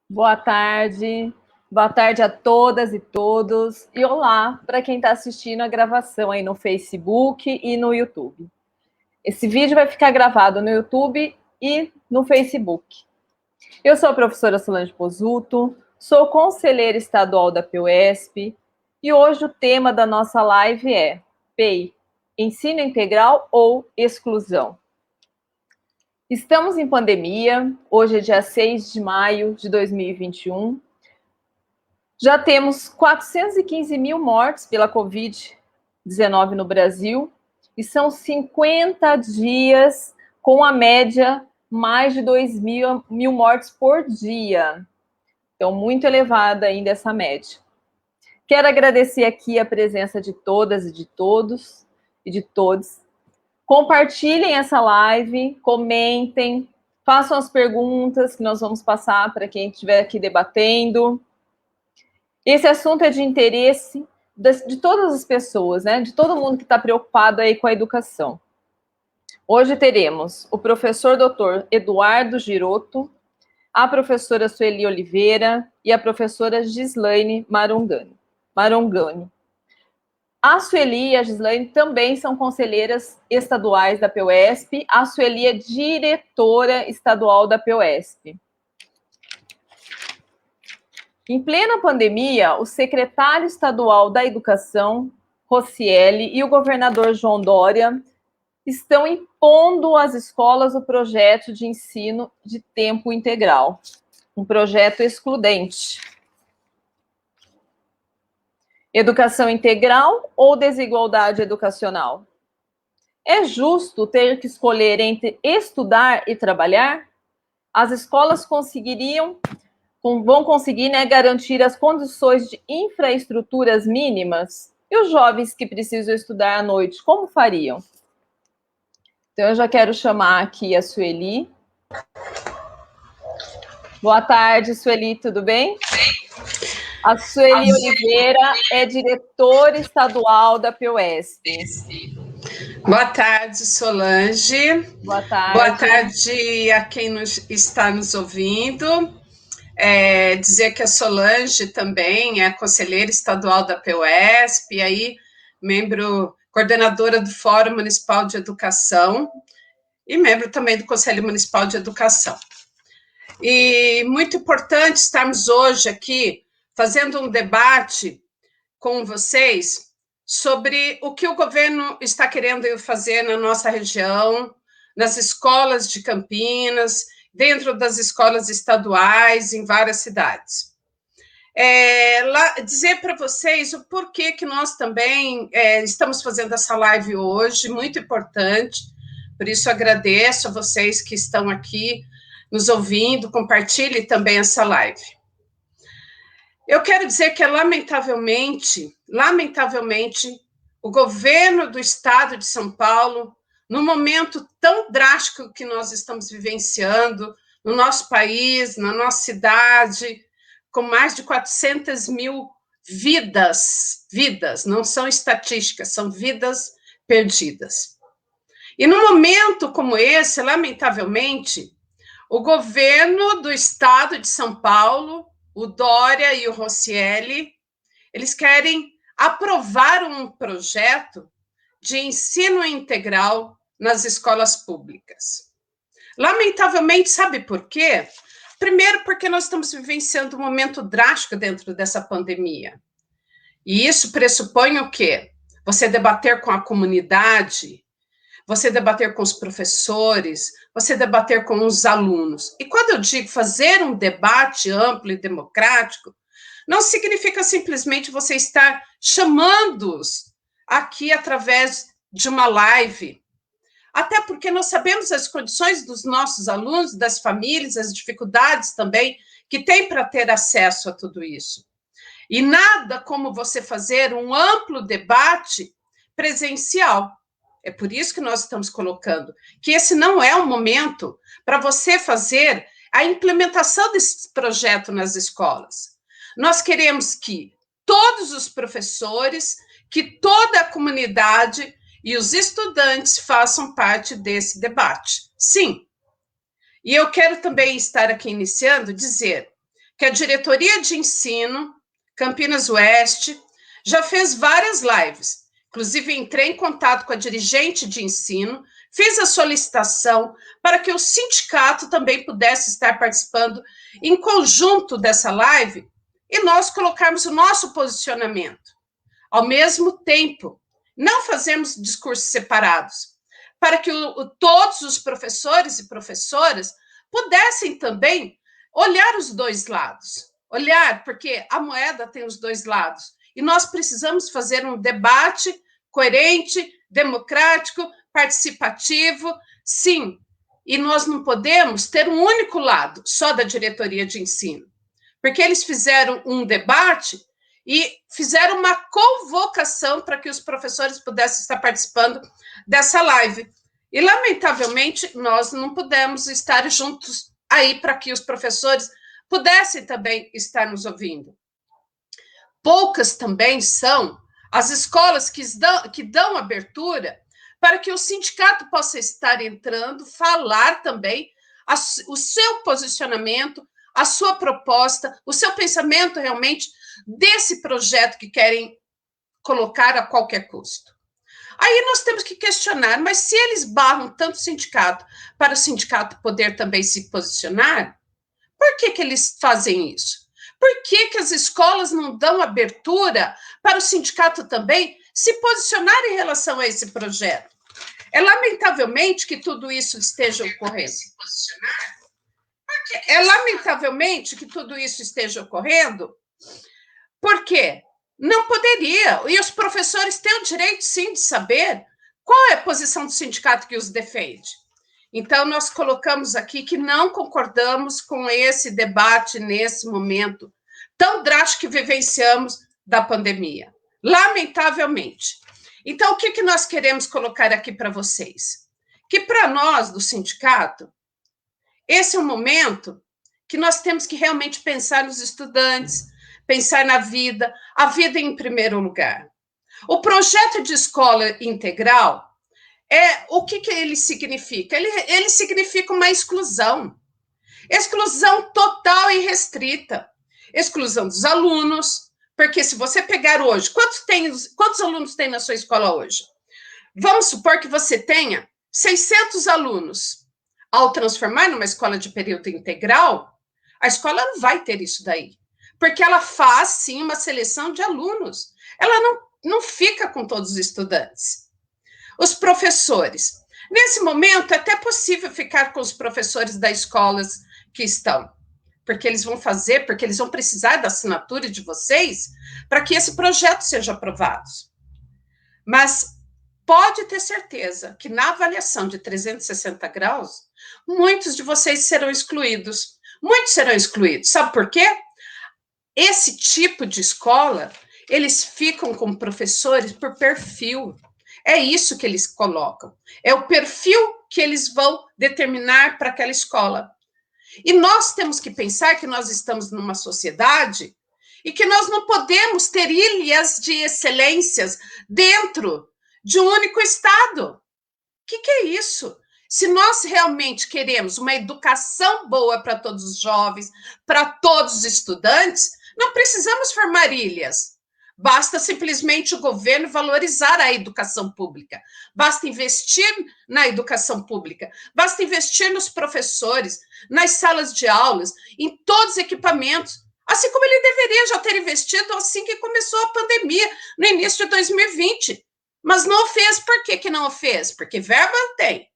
Boa tarde a todas e todos, e olá para quem está assistindo a gravação aí no Facebook e no YouTube. Esse vídeo vai ficar gravado no YouTube e no Facebook. Eu sou a professora Solange Posuto, sou conselheira estadual da PUESP, e hoje o tema da nossa live é PEI, ensino integral ou exclusão? Estamos em pandemia, hoje é dia 6 de maio de 2021. Já temos 415 mil mortes pela Covid-19 no Brasil e são 50 dias com a média mais de 2 mil mortes por dia. Então, muito elevada ainda essa média. Quero agradecer aqui a presença de todas e de todos e de todos. Compartilhem essa live, comentem, façam as perguntas que nós vamos passar para quem estiver aqui debatendo. Esse assunto é de interesse de todas as pessoas, né? De todo mundo que está preocupado aí com a educação. Hoje teremos o professor Dr. Eduardo Girotto, a professora Sueli Oliveira e a professora Gislaine Marongani. A Sueli e a Gislaine também são conselheiras estaduais da PUESP. A Sueli é diretora estadual da PUESP. Em plena pandemia, o secretário estadual da Educação, Rocieli, e o governador João Dória estão impondo às escolas o projeto de ensino de tempo integral, um projeto excludente. Educação integral ou desigualdade educacional? É justo ter que escolher entre estudar e trabalhar? As escolas vão conseguir, né, garantir as condições de infraestruturas mínimas? E os jovens que precisam estudar à noite, como fariam? Então, eu já quero chamar aqui a Sueli. Boa tarde, Sueli, tudo bem? A Sueli Oliveira é diretora estadual da PUESP. Boa tarde, Solange. Boa tarde. Boa tarde a quem está nos ouvindo. Dizer que a Solange também é conselheira estadual da PUESP, e aí coordenadora do Fórum Municipal de Educação e membro também do Conselho Municipal de Educação. E muito importante estarmos hoje aqui fazendo um debate com vocês sobre o que o governo está querendo fazer na nossa região, nas escolas de Campinas, dentro das escolas estaduais, em várias cidades. Dizer para vocês o porquê que nós também estamos fazendo essa live hoje, muito importante, por isso agradeço a vocês que estão aqui nos ouvindo, compartilhe também essa live. Eu quero dizer que, lamentavelmente, o governo do estado de São Paulo, no momento tão drástico que nós estamos vivenciando no nosso país, na nossa cidade, com mais de 400 mil vidas, não são estatísticas, são vidas perdidas. E num momento como esse, lamentavelmente, o governo do estado de São Paulo, o Dória e o Rocieli, eles querem aprovar um projeto de ensino integral nas escolas públicas. Lamentavelmente, sabe por quê? Primeiro, porque nós estamos vivenciando um momento drástico dentro dessa pandemia. E isso pressupõe o quê? Você debater com a comunidade, você debater com os professores, você debater com os alunos. E quando eu digo fazer um debate amplo e democrático, não significa simplesmente você estar chamando-os aqui através de uma live. Até porque nós sabemos as condições dos nossos alunos, das famílias, as dificuldades também que têm para ter acesso a tudo isso. E nada como você fazer um amplo debate presencial. É por isso que nós estamos colocando que esse não é o momento para você fazer a implementação desse projeto nas escolas. Nós queremos que todos os professores, que toda a comunidade e os estudantes façam parte desse debate. Sim. E eu quero também estar aqui iniciando dizer que a diretoria de ensino, Campinas Oeste, já fez várias lives. Inclusive, entrei em contato com a dirigente de ensino, fiz a solicitação para que o sindicato também pudesse estar participando em conjunto dessa live e nós colocarmos o nosso posicionamento. Ao mesmo tempo, não fazemos discursos separados, para que todos os professores e professoras pudessem também olhar os dois lados. Olhar, porque a moeda tem os dois lados. E nós precisamos fazer um debate coerente, democrático, participativo, sim. E nós não podemos ter um único lado, só da diretoria de ensino. Porque eles fizeram um debate e fizeram uma convocação para que os professores pudessem estar participando dessa live. E, lamentavelmente, nós não pudemos estar juntos aí para que os professores pudessem também estar nos ouvindo. Poucas também são as escolas que dão abertura para que o sindicato possa estar entrando, falar também o seu posicionamento, a sua proposta, o seu pensamento realmente desse projeto que querem colocar a qualquer custo. Aí nós temos que questionar, mas se eles barram tanto o sindicato para o sindicato poder também se posicionar, por que eles fazem isso? Por que as escolas não dão abertura para o sindicato também se posicionar em relação a esse projeto? É lamentavelmente que tudo isso esteja ocorrendo. É lamentavelmente que tudo isso esteja ocorrendo, porque não poderia. E os professores têm o direito, sim, de saber qual é a posição do sindicato que os defende. Então, nós colocamos aqui que não concordamos com esse debate nesse momento tão drástico que vivenciamos da pandemia. Lamentavelmente. Então, o que nós queremos colocar aqui para vocês? Que para nós, do sindicato, esse é um momento que nós temos que realmente pensar nos estudantes, pensar na vida, a vida em primeiro lugar. O projeto de escola integral, o que ele significa? Ele significa uma exclusão total e restrita, exclusão dos alunos, porque se você pegar hoje, quantos alunos tem na sua escola hoje? Vamos supor que você tenha 600 alunos. Ao transformar numa escola de período integral, a escola não vai ter isso daí, porque ela faz, sim, uma seleção de alunos. Ela não fica com todos os estudantes. Os professores. Nesse momento, é até possível ficar com os professores das escolas que estão, porque eles vão precisar da assinatura de vocês para que esse projeto seja aprovado. Mas pode ter certeza que na avaliação de 360 graus, muitos de vocês serão excluídos. Muitos serão excluídos. Sabe por quê? Esse tipo de escola, eles ficam com professores por perfil. É isso que eles colocam. É o perfil que eles vão determinar para aquela escola. E nós temos que pensar que nós estamos numa sociedade e que nós não podemos ter ilhas de excelências dentro de um único estado. O que é isso? Se nós realmente queremos uma educação boa para todos os jovens, para todos os estudantes, não precisamos formar ilhas. Basta simplesmente o governo valorizar a educação pública. Basta investir na educação pública. Basta investir nos professores, nas salas de aulas, em todos os equipamentos. Assim como ele deveria já ter investido assim que começou a pandemia, no início de 2020. Mas não o fez. Por que não o fez? Porque verba tem.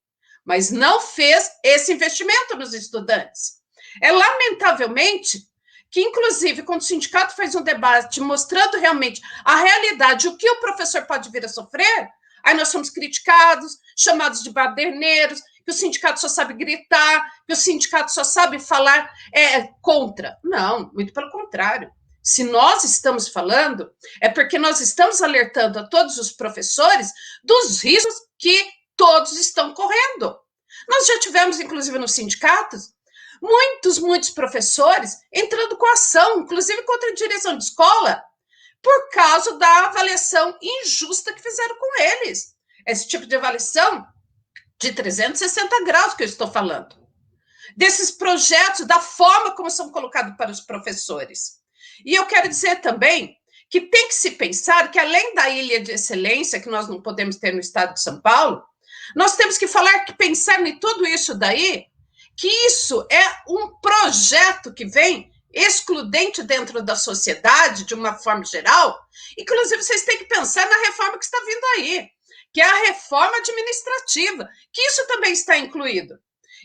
Mas não fez esse investimento nos estudantes. É lamentavelmente que, inclusive, quando o sindicato faz um debate mostrando realmente a realidade, o que o professor pode vir a sofrer, aí nós somos criticados, chamados de baderneiros, que o sindicato só sabe gritar, que o sindicato só sabe falar contra. Não, muito pelo contrário. Se nós estamos falando, é porque nós estamos alertando a todos os professores dos riscos que todos estão correndo. Nós já tivemos, inclusive, nos sindicatos, muitos professores entrando com ação, inclusive contra a direção de escola, por causa da avaliação injusta que fizeram com eles. Esse tipo de avaliação de 360 graus que eu estou falando. desses projetos, da forma como são colocados para os professores. E eu quero dizer também que tem que se pensar que, além da ilha de excelência, que nós não podemos ter no estado de São Paulo, nós temos que pensar em tudo isso daí, que isso é um projeto que vem excludente dentro da sociedade, de uma forma geral. Inclusive, vocês têm que pensar na reforma que está vindo aí, que é a reforma administrativa, que isso também está incluído.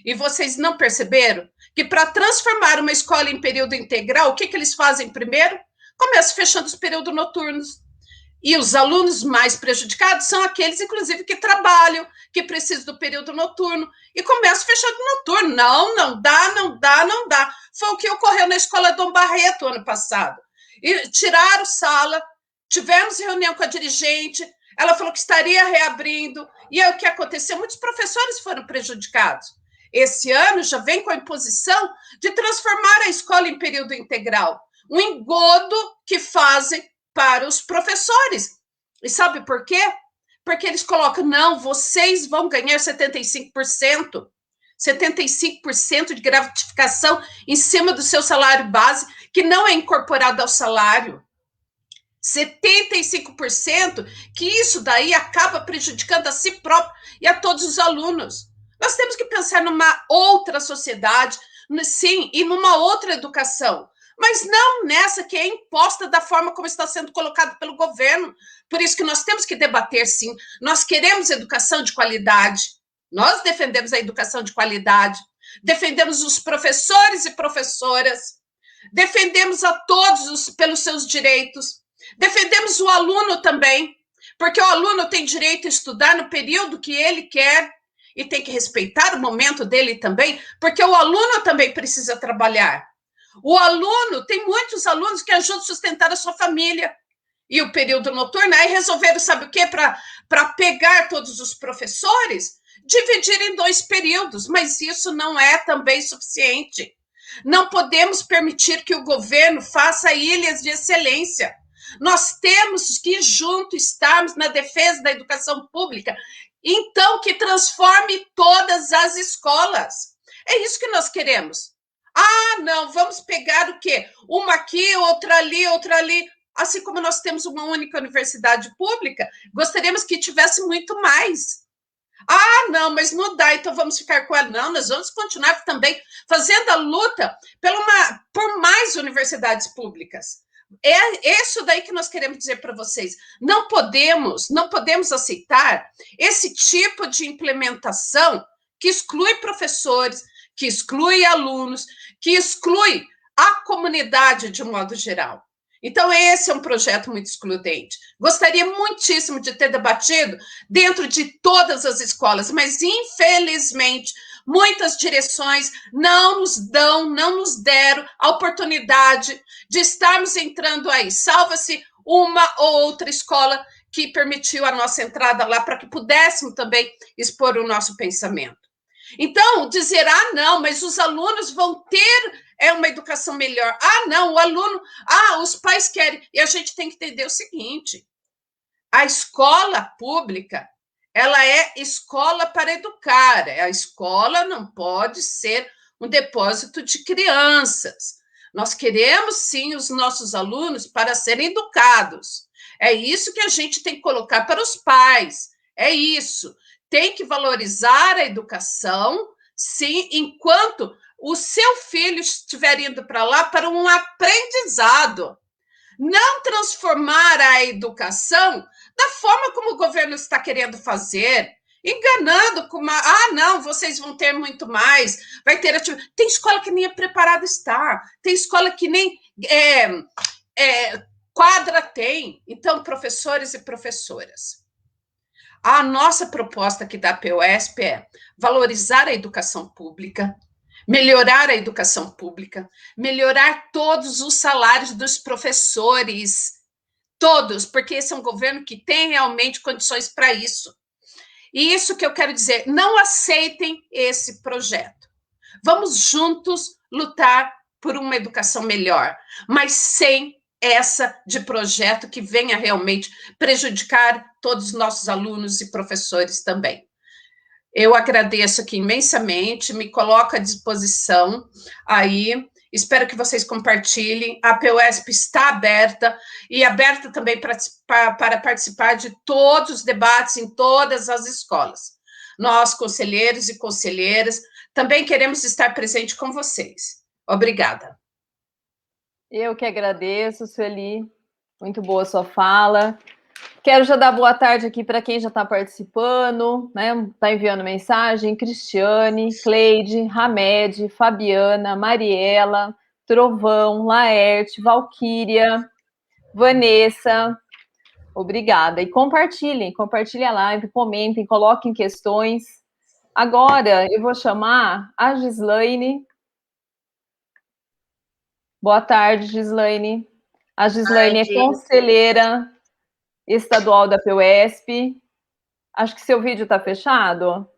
E vocês não perceberam que, para transformar uma escola em período integral, o que eles fazem primeiro? Começam fechando os períodos noturnos. E os alunos mais prejudicados são aqueles, inclusive, que trabalham, que precisam do período noturno, e começam fechando noturno. Não dá. Foi o que ocorreu na escola Dom Barreto ano passado. E tiraram sala, tivemos reunião com a dirigente, ela falou que estaria reabrindo, e é o que aconteceu, muitos professores foram prejudicados. Esse ano já vem com a imposição de transformar a escola em período integral, um engodo que fazem para os professores. E sabe por quê? Porque eles colocam, não, vocês vão ganhar 75%, 75% de gratificação em cima do seu salário base, que não é incorporado ao salário. 75%, que isso daí acaba prejudicando a si próprio e a todos os alunos. Nós temos que pensar numa outra sociedade, sim, e numa outra educação, mas não nessa que é imposta da forma como está sendo colocado pelo governo. Por isso que nós temos que debater, sim. Nós queremos educação de qualidade, nós defendemos a educação de qualidade, defendemos os professores e professoras, defendemos a todos pelos seus direitos, defendemos o aluno também, porque o aluno tem direito a estudar no período que ele quer e tem que respeitar o momento dele também, porque o aluno também precisa trabalhar. O aluno, tem muitos alunos que ajudam a sustentar a sua família. E o período noturno, aí resolveram, sabe o quê? Para pegar todos os professores, dividir em 2 períodos, mas isso não é também suficiente. Não podemos permitir que o governo faça ilhas de excelência. Nós temos que juntos estarmos na defesa da educação pública, então que transforme todas as escolas. É isso que nós queremos. Ah, não, vamos pegar o quê? Uma aqui, outra ali. Assim como nós temos uma única universidade pública, gostaríamos que tivesse muito mais. Ah, não, mas não dá, então vamos ficar com ela. Não, nós vamos continuar também fazendo a luta por mais universidades públicas. É isso daí que nós queremos dizer para vocês. Não podemos aceitar esse tipo de implementação que exclui professores, que exclui alunos, que exclui a comunidade de modo geral. Então, esse é um projeto muito excludente. Gostaria muitíssimo de ter debatido dentro de todas as escolas, mas, infelizmente, muitas direções não nos deram a oportunidade de estarmos entrando aí. Salva-se uma ou outra escola que permitiu a nossa entrada lá para que pudéssemos também expor o nosso pensamento. Então, dizer, não, mas os alunos vão ter uma educação melhor. Não, o aluno, os pais querem. E a gente tem que entender o seguinte, a escola pública, ela é escola para educar. A escola não pode ser um depósito de crianças. Nós queremos, sim, os nossos alunos para serem educados. É isso que a gente tem que colocar para os pais. É isso. Tem que valorizar a educação, sim, enquanto o seu filho estiver indo para lá para um aprendizado. Não transformar a educação da forma como o governo está querendo fazer, enganando com não, vocês vão ter muito mais, vai ter atividade. Tem escola que nem é preparada está, tem escola que nem quadra tem. Então, professores e professoras, a nossa proposta aqui da PUESP é valorizar a educação pública, melhorar a educação pública, melhorar todos os salários dos professores, todos, porque esse é um governo que tem realmente condições para isso. E isso que eu quero dizer, não aceitem esse projeto. Vamos juntos lutar por uma educação melhor, mas sem essa de projeto que venha realmente prejudicar todos os nossos alunos e professores também. Eu agradeço aqui imensamente, me coloco à disposição aí. Espero que vocês compartilhem. A PUESP está aberta e aberta também para participar de todos os debates em todas as escolas. Nós, conselheiros e conselheiras, também queremos estar presente com vocês. Obrigada. Eu que agradeço, Sueli. Muito boa a sua fala. Quero já dar boa tarde aqui para quem já está participando, né? Está enviando mensagem: Cristiane, Cleide, Hamed, Fabiana, Mariela, Trovão, Laerte, Valquíria, Vanessa. Obrigada. E compartilhem a live, comentem, coloquem questões. Agora eu vou chamar a Gislaine. Boa tarde, Gislaine. A Gislaine é conselheira estadual da PUESP. Acho que seu vídeo está fechado.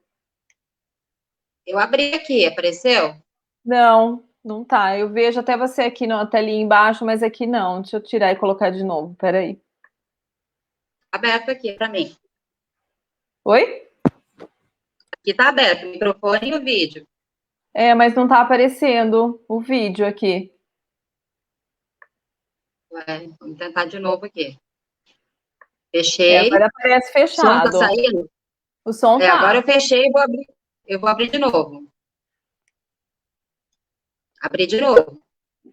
Eu abri aqui, apareceu? Não, não tá. Eu vejo até você aqui na telinha embaixo, mas aqui não. Deixa eu tirar e colocar de novo. Peraí. Aberto aqui para mim. Oi? Aqui tá aberto o microfone e o vídeo. É, mas não tá aparecendo o vídeo aqui. Ué, vamos tentar de novo aqui. Fechei. Agora aparece fechado. O som tá saindo? O som tá. Agora eu fechei e vou abrir. Eu vou abrir de novo. Abrir de novo.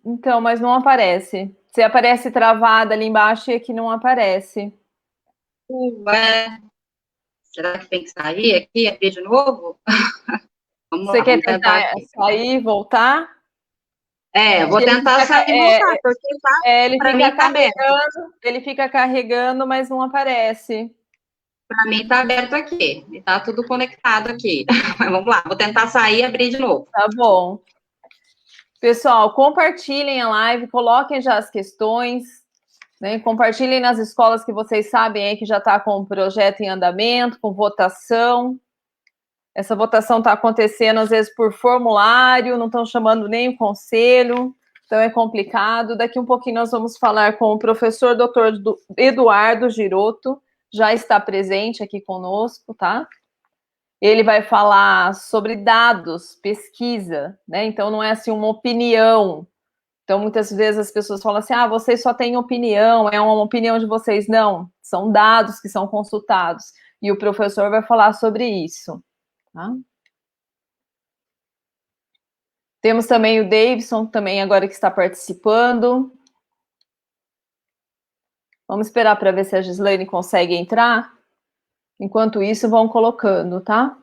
Então, mas não aparece. Se aparece travada ali embaixo e aqui não aparece. Ué. Será que tem que sair aqui e abrir de novo? Vamos Você lá, quer tentar sair, voltar? Vou tentar sair e voltar, porque ele fica carregando, mas não aparece. Para mim tá aberto aqui, e tá tudo conectado aqui. Mas vamos lá, vou tentar sair e abrir de novo. Tá bom. Pessoal, compartilhem a live, coloquem já as questões, né? Compartilhem nas escolas que vocês sabem aí que já está com o projeto em andamento, com votação. Essa votação está acontecendo, às vezes, por formulário, não estão chamando nem o conselho, então é complicado. Daqui um pouquinho nós vamos falar com o professor Dr. Eduardo Girotto, já está presente aqui conosco, tá? Ele vai falar sobre dados, pesquisa, né? Então, não é assim uma opinião. Então, muitas vezes as pessoas falam assim, vocês só têm opinião, é uma opinião de vocês. Não, são dados que são consultados. E o professor vai falar sobre isso. Tá? Temos também o Davidson, também agora que está participando. Vamos esperar para ver se a Gislaine consegue entrar. Enquanto isso, vão colocando, tá?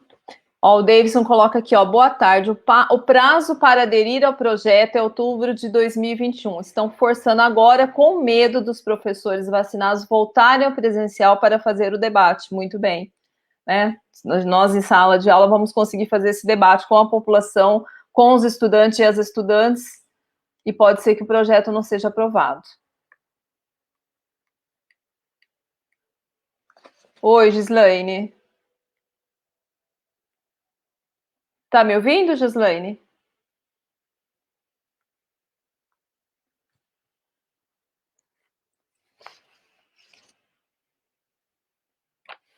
Ó, o Davidson coloca aqui, ó, boa tarde. O prazo para aderir ao projeto é outubro de 2021. Estão forçando agora, com medo dos professores vacinados voltarem ao presencial para fazer o debate. Muito bem. Né? Nós, em sala de aula, vamos conseguir fazer esse debate com a população, com os estudantes e as estudantes, e pode ser que o projeto não seja aprovado. Oi, Gislaine. Tá me ouvindo, Gislaine?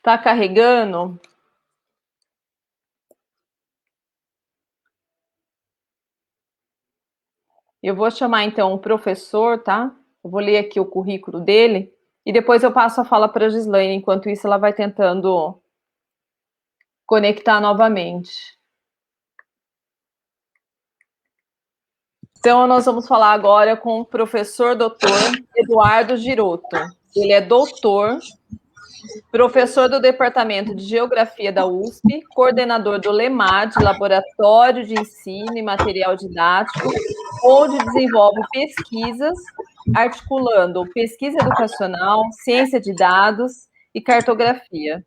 Tá carregando? Eu vou chamar, então, o professor, tá? Eu vou ler aqui o currículo dele e depois eu passo a fala para a Gislaine. Enquanto isso, ela vai tentando conectar novamente. Então, nós vamos falar agora com o professor Dr. Eduardo Girotto. Ele é doutor, professor do Departamento de Geografia da USP, coordenador do LEMAD, Laboratório de Ensino e Material Didático, onde desenvolve pesquisas, articulando pesquisa educacional, ciência de dados e cartografia.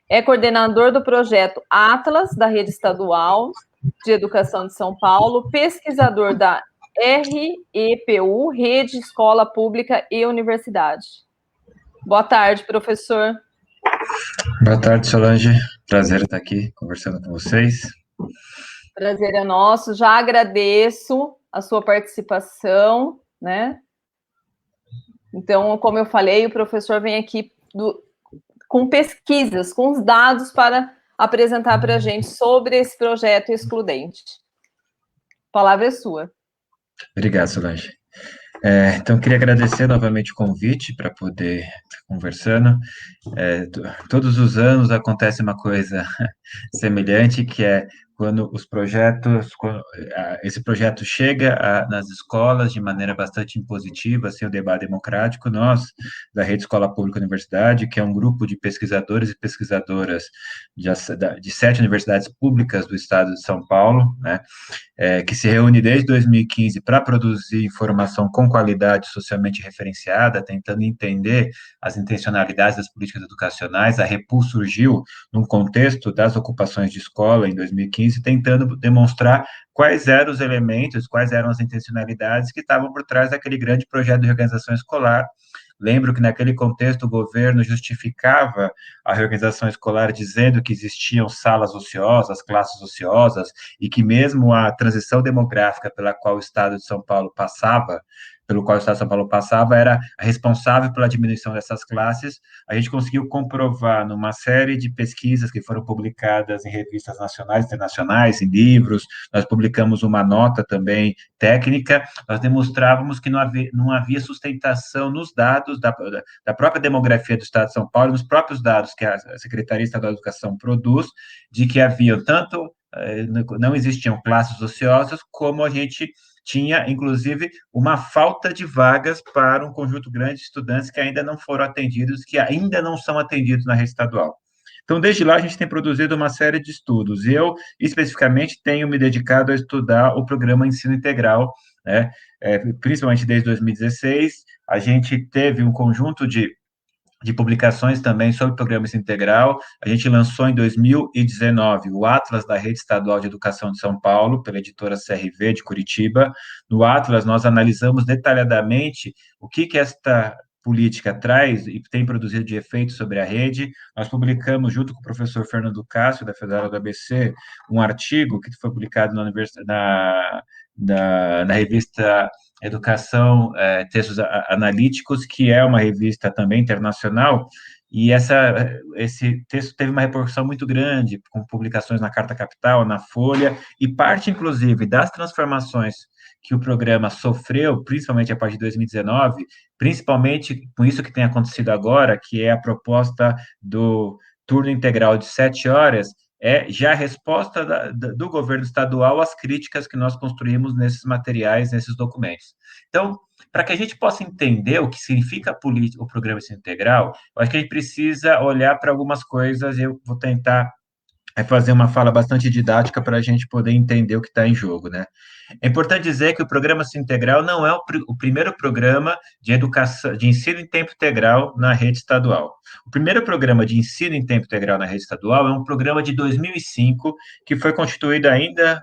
É coordenador do projeto Atlas, da Rede Estadual de Educação de São Paulo, pesquisador da REPU, Rede Escola Pública e Universidade. Boa tarde, professor. Boa tarde, Solange. Prazer estar aqui conversando com vocês. Prazer é nosso. Já agradeço a sua participação, né? Então, como eu falei, o professor vem aqui com pesquisas, com os dados para apresentar para a gente sobre esse projeto excludente. A palavra é sua. Obrigado, Solange. Então, queria agradecer novamente o convite para poder estar conversando. Todos os anos acontece uma coisa semelhante, que é quando esse projeto chega nas escolas de maneira bastante impositiva, sem o debate democrático, nós, da Rede Escola Pública Universidade, que é um grupo de pesquisadores e pesquisadoras de 7 universidades públicas do estado de São Paulo, né, que se reúne desde 2015 para produzir informação com qualidade socialmente referenciada, tentando entender as intencionalidades das políticas educacionais. A Repu surgiu num contexto das ocupações de escola em 2015, tentando demonstrar quais eram os elementos, quais eram as intencionalidades que estavam por trás daquele grande projeto de reorganização escolar. Lembro que, naquele contexto, o governo justificava a reorganização escolar dizendo que existiam salas ociosas, classes ociosas, e que mesmo a transição demográfica pela qual o Estado de São Paulo passava, era responsável pela diminuição dessas classes. A gente conseguiu comprovar numa série de pesquisas que foram publicadas em revistas nacionais e internacionais, em livros. Nós publicamos uma nota também técnica. Nós demonstrávamos que não havia sustentação nos dados da própria demografia do Estado de São Paulo, nos próprios dados que a Secretaria Estadual de Educação produz, de que não existiam classes ociosas, como a gente tinha, inclusive, uma falta de vagas para um conjunto grande de estudantes que ainda não foram atendidos, que ainda não são atendidos na rede estadual. Então, desde lá, a gente tem produzido uma série de estudos. Eu, especificamente, tenho me dedicado a estudar o programa Ensino Integral, né? Principalmente desde 2016, a gente teve um conjunto de publicações também sobre o programa Ensino Integral. A gente lançou em 2019 o Atlas da Rede Estadual de Educação de São Paulo, pela editora CRV de Curitiba. No Atlas, nós analisamos detalhadamente o que esta política traz e tem produzido de efeito sobre a rede. Nós publicamos, junto com o professor Fernando Cássio, da Federal do ABC, um artigo que foi publicado na revista Educação, Textos Analíticos, que é uma revista também internacional, e esse texto teve uma repercussão muito grande, com publicações na Carta Capital, na Folha, e parte, inclusive, das transformações que o programa sofreu, principalmente a partir de 2019, principalmente com isso que tem acontecido agora, que é a proposta do turno integral de 7 horas, já a resposta do governo estadual às críticas que nós construímos nesses materiais, nesses documentos. Então, para que a gente possa entender o que significa o programa Ensino Integral, eu acho que a gente precisa olhar para algumas coisas, e eu vou tentar fazer uma fala bastante didática para a gente poder entender o que está em jogo, né? É importante dizer que o programa Ensino Integral não é o primeiro programa de educação, de ensino em tempo integral na rede estadual. O primeiro programa de ensino em tempo integral na rede estadual é um programa de 2005, que foi constituído ainda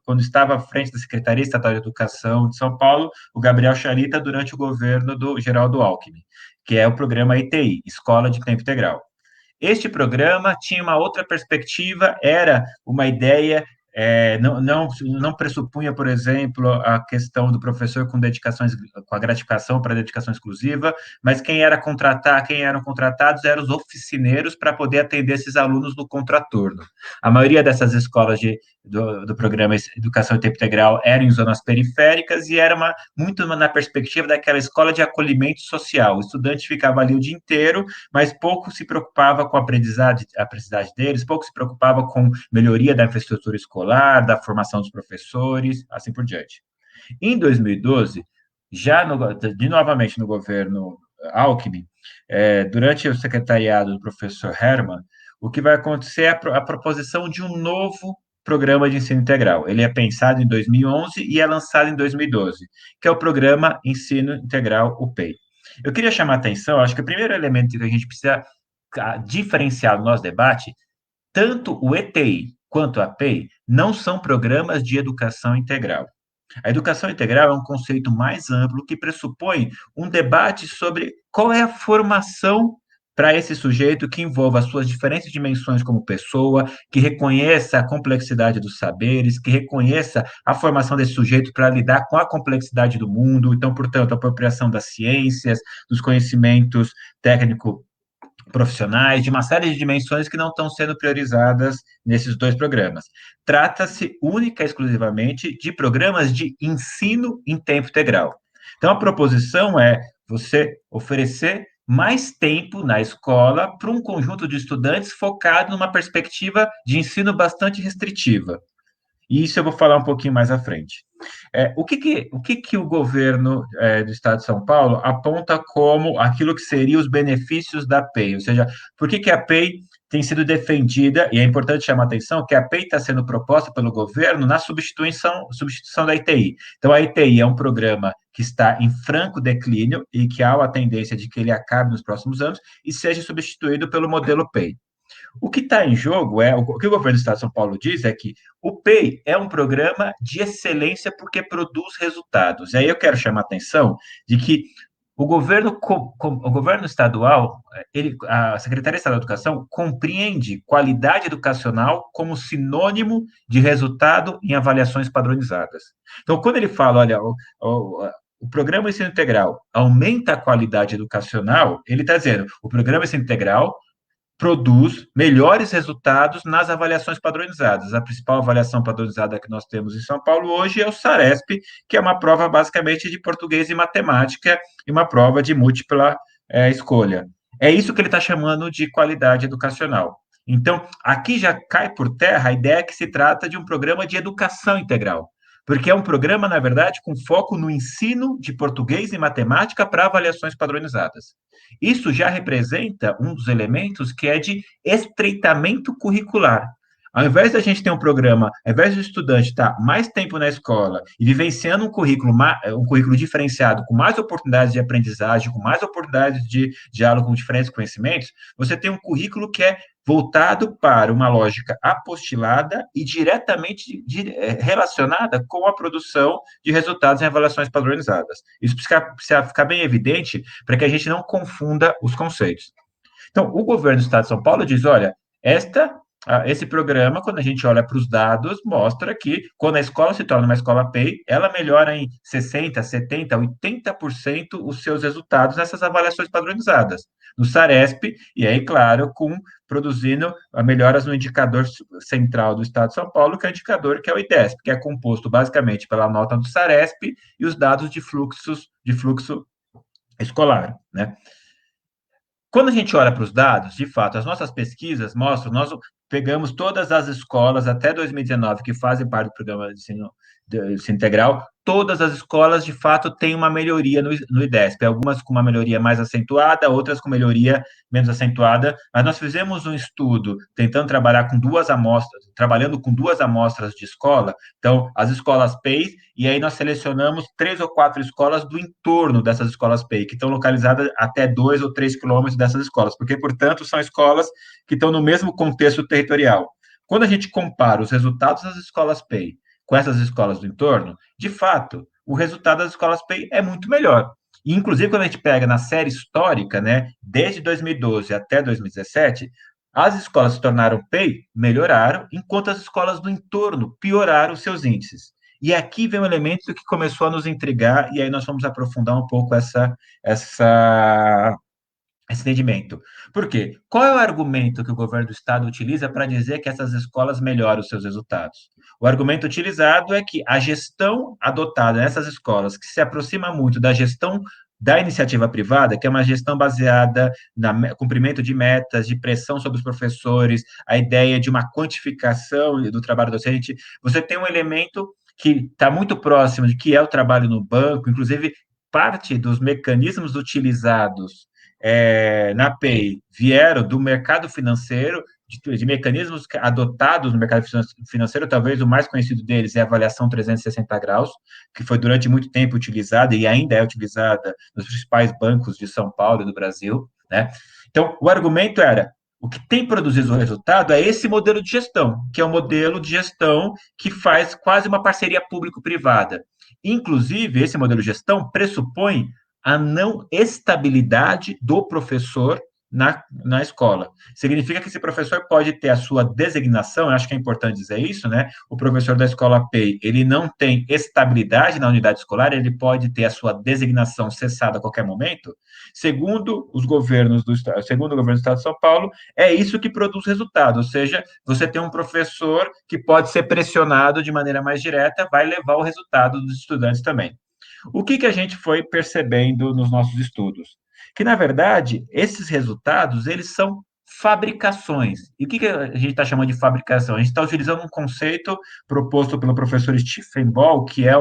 quando estava à frente da Secretaria Estadual de Educação de São Paulo, o Gabriel Charita, durante o governo do Geraldo Alckmin, que é o programa ETI, Escola de Tempo Integral. Este programa tinha uma outra perspectiva, era uma ideia, não pressupunha, por exemplo, a questão do professor com a gratificação para dedicação exclusiva, mas quem eram contratados eram os oficineiros para poder atender esses alunos no contraturno. A maioria dessas escolas do programa Educação em Tempo Integral eram em zonas periféricas e era muito na perspectiva daquela escola de acolhimento social. O estudante ficava ali o dia inteiro, mas pouco se preocupava com a aprendizagem deles, pouco se preocupava com melhoria da infraestrutura escolar, da formação dos professores, assim por diante. Em 2012, novamente no governo Alckmin, durante o secretariado do professor Hermann, o que vai acontecer é a proposição de um novo programa de ensino integral. Ele é pensado em 2011 e é lançado em 2012, que é o programa Ensino Integral, o PEI. Eu queria chamar a atenção, acho que o primeiro elemento que a gente precisa diferenciar no nosso debate, tanto o ETI quanto a PEI não são programas de educação integral. A educação integral é um conceito mais amplo que pressupõe um debate sobre qual é a formação para esse sujeito que envolva as suas diferentes dimensões como pessoa, que reconheça a complexidade dos saberes, que reconheça a formação desse sujeito para lidar com a complexidade do mundo. Então, portanto, a apropriação das ciências, dos conhecimentos profissionais, de uma série de dimensões que não estão sendo priorizadas nesses dois programas. Trata-se única e exclusivamente de programas de ensino em tempo integral. Então, a proposição é você oferecer mais tempo na escola para um conjunto de estudantes focado numa perspectiva de ensino bastante restritiva. E isso eu vou falar um pouquinho mais à frente. O que o governo do Estado de São Paulo aponta como aquilo que seria os benefícios da PEI? Ou seja, por que a PEI tem sido defendida, e é importante chamar a atenção que a PEI está sendo proposta pelo governo na substituição da ITI. Então, a ITI é um programa que está em franco declínio e que há a tendência de que ele acabe nos próximos anos e seja substituído pelo modelo PEI. O que está em jogo o que o governo do Estado de São Paulo diz é que o PEI é um programa de excelência porque produz resultados. E aí eu quero chamar a atenção de que o governo estadual, a Secretaria de Estado da Educação, compreende qualidade educacional como sinônimo de resultado em avaliações padronizadas. Então, quando ele fala, olha, o programa Ensino Integral aumenta a qualidade educacional, ele está dizendo, o programa Ensino Integral produz melhores resultados nas avaliações padronizadas. A principal avaliação padronizada que nós temos em São Paulo hoje é o SARESP, que é uma prova basicamente de português e matemática e uma prova de múltipla escolha. É isso que ele está chamando de qualidade educacional. Então, aqui já cai por terra a ideia que se trata de um programa de educação integral, porque é um programa, na verdade, com foco no ensino de português e matemática para avaliações padronizadas. Isso já representa um dos elementos que é de estreitamento curricular. Ao invés da gente ter um programa, ao invés do estudante estar mais tempo na escola e vivenciando um currículo diferenciado, com mais oportunidades de aprendizagem, com mais oportunidades de diálogo com diferentes conhecimentos, você tem um currículo que é voltado para uma lógica apostilada e diretamente relacionada com a produção de resultados em avaliações padronizadas. Isso precisa ficar bem evidente para que a gente não confunda os conceitos. Então, o governo do Estado de São Paulo diz, olha, esse programa, quando a gente olha para os dados, mostra que quando a escola se torna uma escola PEI, ela melhora em 60%, 70%, 80% os seus resultados nessas avaliações padronizadas. No SARESP, e aí, claro, produzindo melhoras no indicador central do Estado de São Paulo, que é o indicador que é o IDESP, que é composto basicamente pela nota do SARESP e os dados de fluxo escolar, né? Quando a gente olha para os dados, de fato, as nossas pesquisas mostram, nós pegamos todas as escolas até 2019 que fazem parte do programa de ensino integral, todas as escolas, de fato, têm uma melhoria no IDESP, algumas com uma melhoria mais acentuada, outras com melhoria menos acentuada, mas nós fizemos um estudo tentando trabalhando com duas amostras de escola, então, as escolas PEI, e aí nós selecionamos 3 ou 4 escolas do entorno dessas escolas PEI, que estão localizadas até 2 ou 3 quilômetros dessas escolas, porque, portanto, são escolas que estão no mesmo contexto territorial. Quando a gente compara os resultados das escolas PEI com essas escolas do entorno, de fato, o resultado das escolas PEI é muito melhor. E, inclusive, quando a gente pega na série histórica, né, desde 2012 até 2017, as escolas que se tornaram PEI melhoraram, enquanto as escolas do entorno pioraram seus índices. E aqui vem um elemento que começou a nos intrigar, e aí nós vamos aprofundar um pouco esse entendimento. Por quê? Qual é o argumento que o governo do Estado utiliza para dizer que essas escolas melhoram os seus resultados? O argumento utilizado é que a gestão adotada nessas escolas, que se aproxima muito da gestão da iniciativa privada, que é uma gestão baseada no cumprimento de metas, de pressão sobre os professores, a ideia de uma quantificação do trabalho docente, você tem um elemento que está muito próximo de que é o trabalho no banco, inclusive parte dos mecanismos utilizados na PEI vieram do mercado financeiro, de mecanismos adotados no mercado financeiro, talvez o mais conhecido deles é a avaliação 360 graus, que foi durante muito tempo utilizada e ainda é utilizada nos principais bancos de São Paulo e do Brasil, né? Então, o argumento era, o que tem produzido o resultado é esse modelo de gestão, que é um modelo de gestão que faz quase uma parceria público-privada. Inclusive, esse modelo de gestão pressupõe a não estabilidade do professor na escola. Significa que esse professor pode ter a sua designação, eu acho que é importante dizer isso, né? O professor da escola PEI, ele não tem estabilidade na unidade escolar, ele pode ter a sua designação cessada a qualquer momento. Segundo os governos segundo o governo do Estado de São Paulo, é isso que produz resultado, ou seja, você tem um professor que pode ser pressionado de maneira mais direta, vai levar o resultado dos estudantes também. O que a gente foi percebendo nos nossos estudos? Que, na verdade, esses resultados, eles são fabricações. E o que a gente está chamando de fabricação? A gente está utilizando um conceito proposto pelo professor Stephen Ball, que é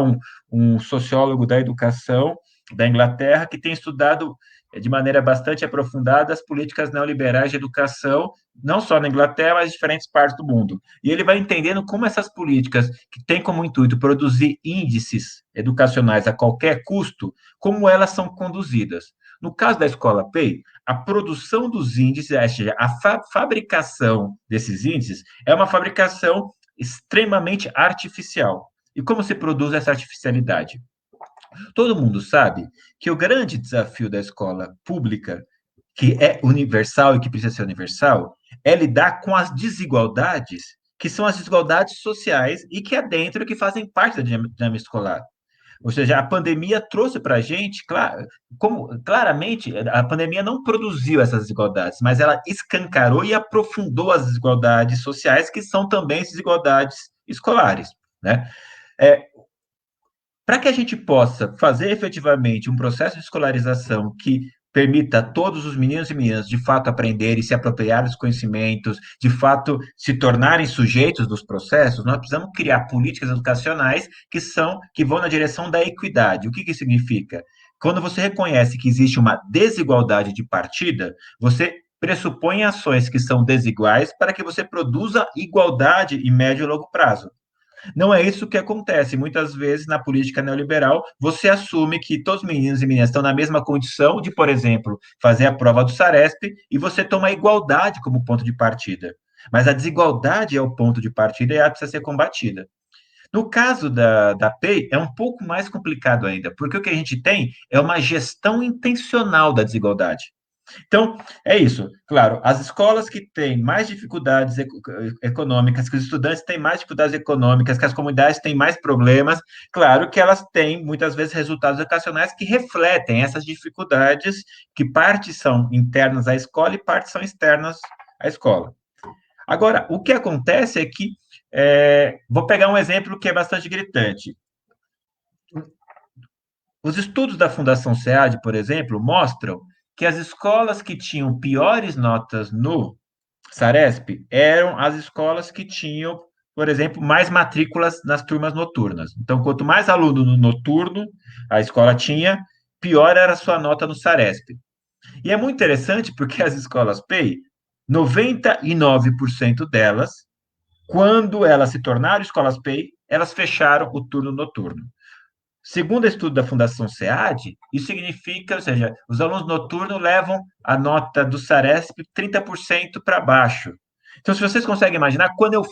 um sociólogo da educação da Inglaterra, que tem estudado de maneira bastante aprofundada as políticas neoliberais de educação, não só na Inglaterra, mas em diferentes partes do mundo. E ele vai entendendo como essas políticas, que têm como intuito produzir índices educacionais a qualquer custo, como elas são conduzidas. No caso da escola PEI, a produção dos índices, ou seja, a fabricação desses índices, é uma fabricação extremamente artificial. E como se produz essa artificialidade? Todo mundo sabe que o grande desafio da escola pública, que é universal e que precisa ser universal, é lidar com as desigualdades, que são as desigualdades sociais e que adentram que fazem parte da dinâmica escolar. Ou seja, a pandemia trouxe para a gente, claramente, a pandemia não produziu essas desigualdades, mas ela escancarou e aprofundou as desigualdades sociais, que são também desigualdades escolares, né? Para que a gente possa fazer efetivamente um processo de escolarização que permita a todos os meninos e meninas de fato aprenderem, se apropriar dos conhecimentos, de fato se tornarem sujeitos dos processos, nós precisamos criar políticas educacionais que vão na direção da equidade. O que significa? Quando você reconhece que existe uma desigualdade de partida, você pressupõe ações que são desiguais para que você produza igualdade em médio e longo prazo. Não é isso que acontece. Muitas vezes, na política neoliberal, você assume que todos os meninos e meninas estão na mesma condição de, por exemplo, fazer a prova do Saresp e você toma a igualdade como ponto de partida. Mas a desigualdade é o ponto de partida e ela precisa ser combatida. No caso da PEI, é um pouco mais complicado ainda, porque o que a gente tem é uma gestão intencional da desigualdade. Então, é isso. Claro, as escolas que têm mais dificuldades econômicas, que os estudantes têm mais dificuldades econômicas, que as comunidades têm mais problemas, claro que elas têm, muitas vezes, resultados educacionais que refletem essas dificuldades, que parte são internas à escola e parte são externas à escola. Agora, o que acontece é que, vou pegar um exemplo que é bastante gritante. Os estudos da Fundação SEAD, por exemplo, mostram que as escolas que tinham piores notas no Saresp eram as escolas que tinham, por exemplo, mais matrículas nas turmas noturnas. Então, quanto mais aluno no noturno a escola tinha, pior era a sua nota no Saresp. E é muito interessante porque as escolas PEI, 99% delas, quando elas se tornaram escolas PEI, elas fecharam o turno noturno. Segundo o estudo da Fundação SEAD, isso significa, ou seja, os alunos noturnos levam a nota do Saresp 30% para baixo. Então, se vocês conseguem imaginar, quando eu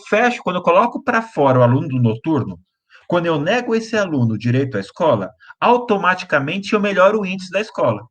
coloco para fora o aluno do noturno, quando eu nego esse aluno o direito à escola, automaticamente eu melhoro o índice da escola.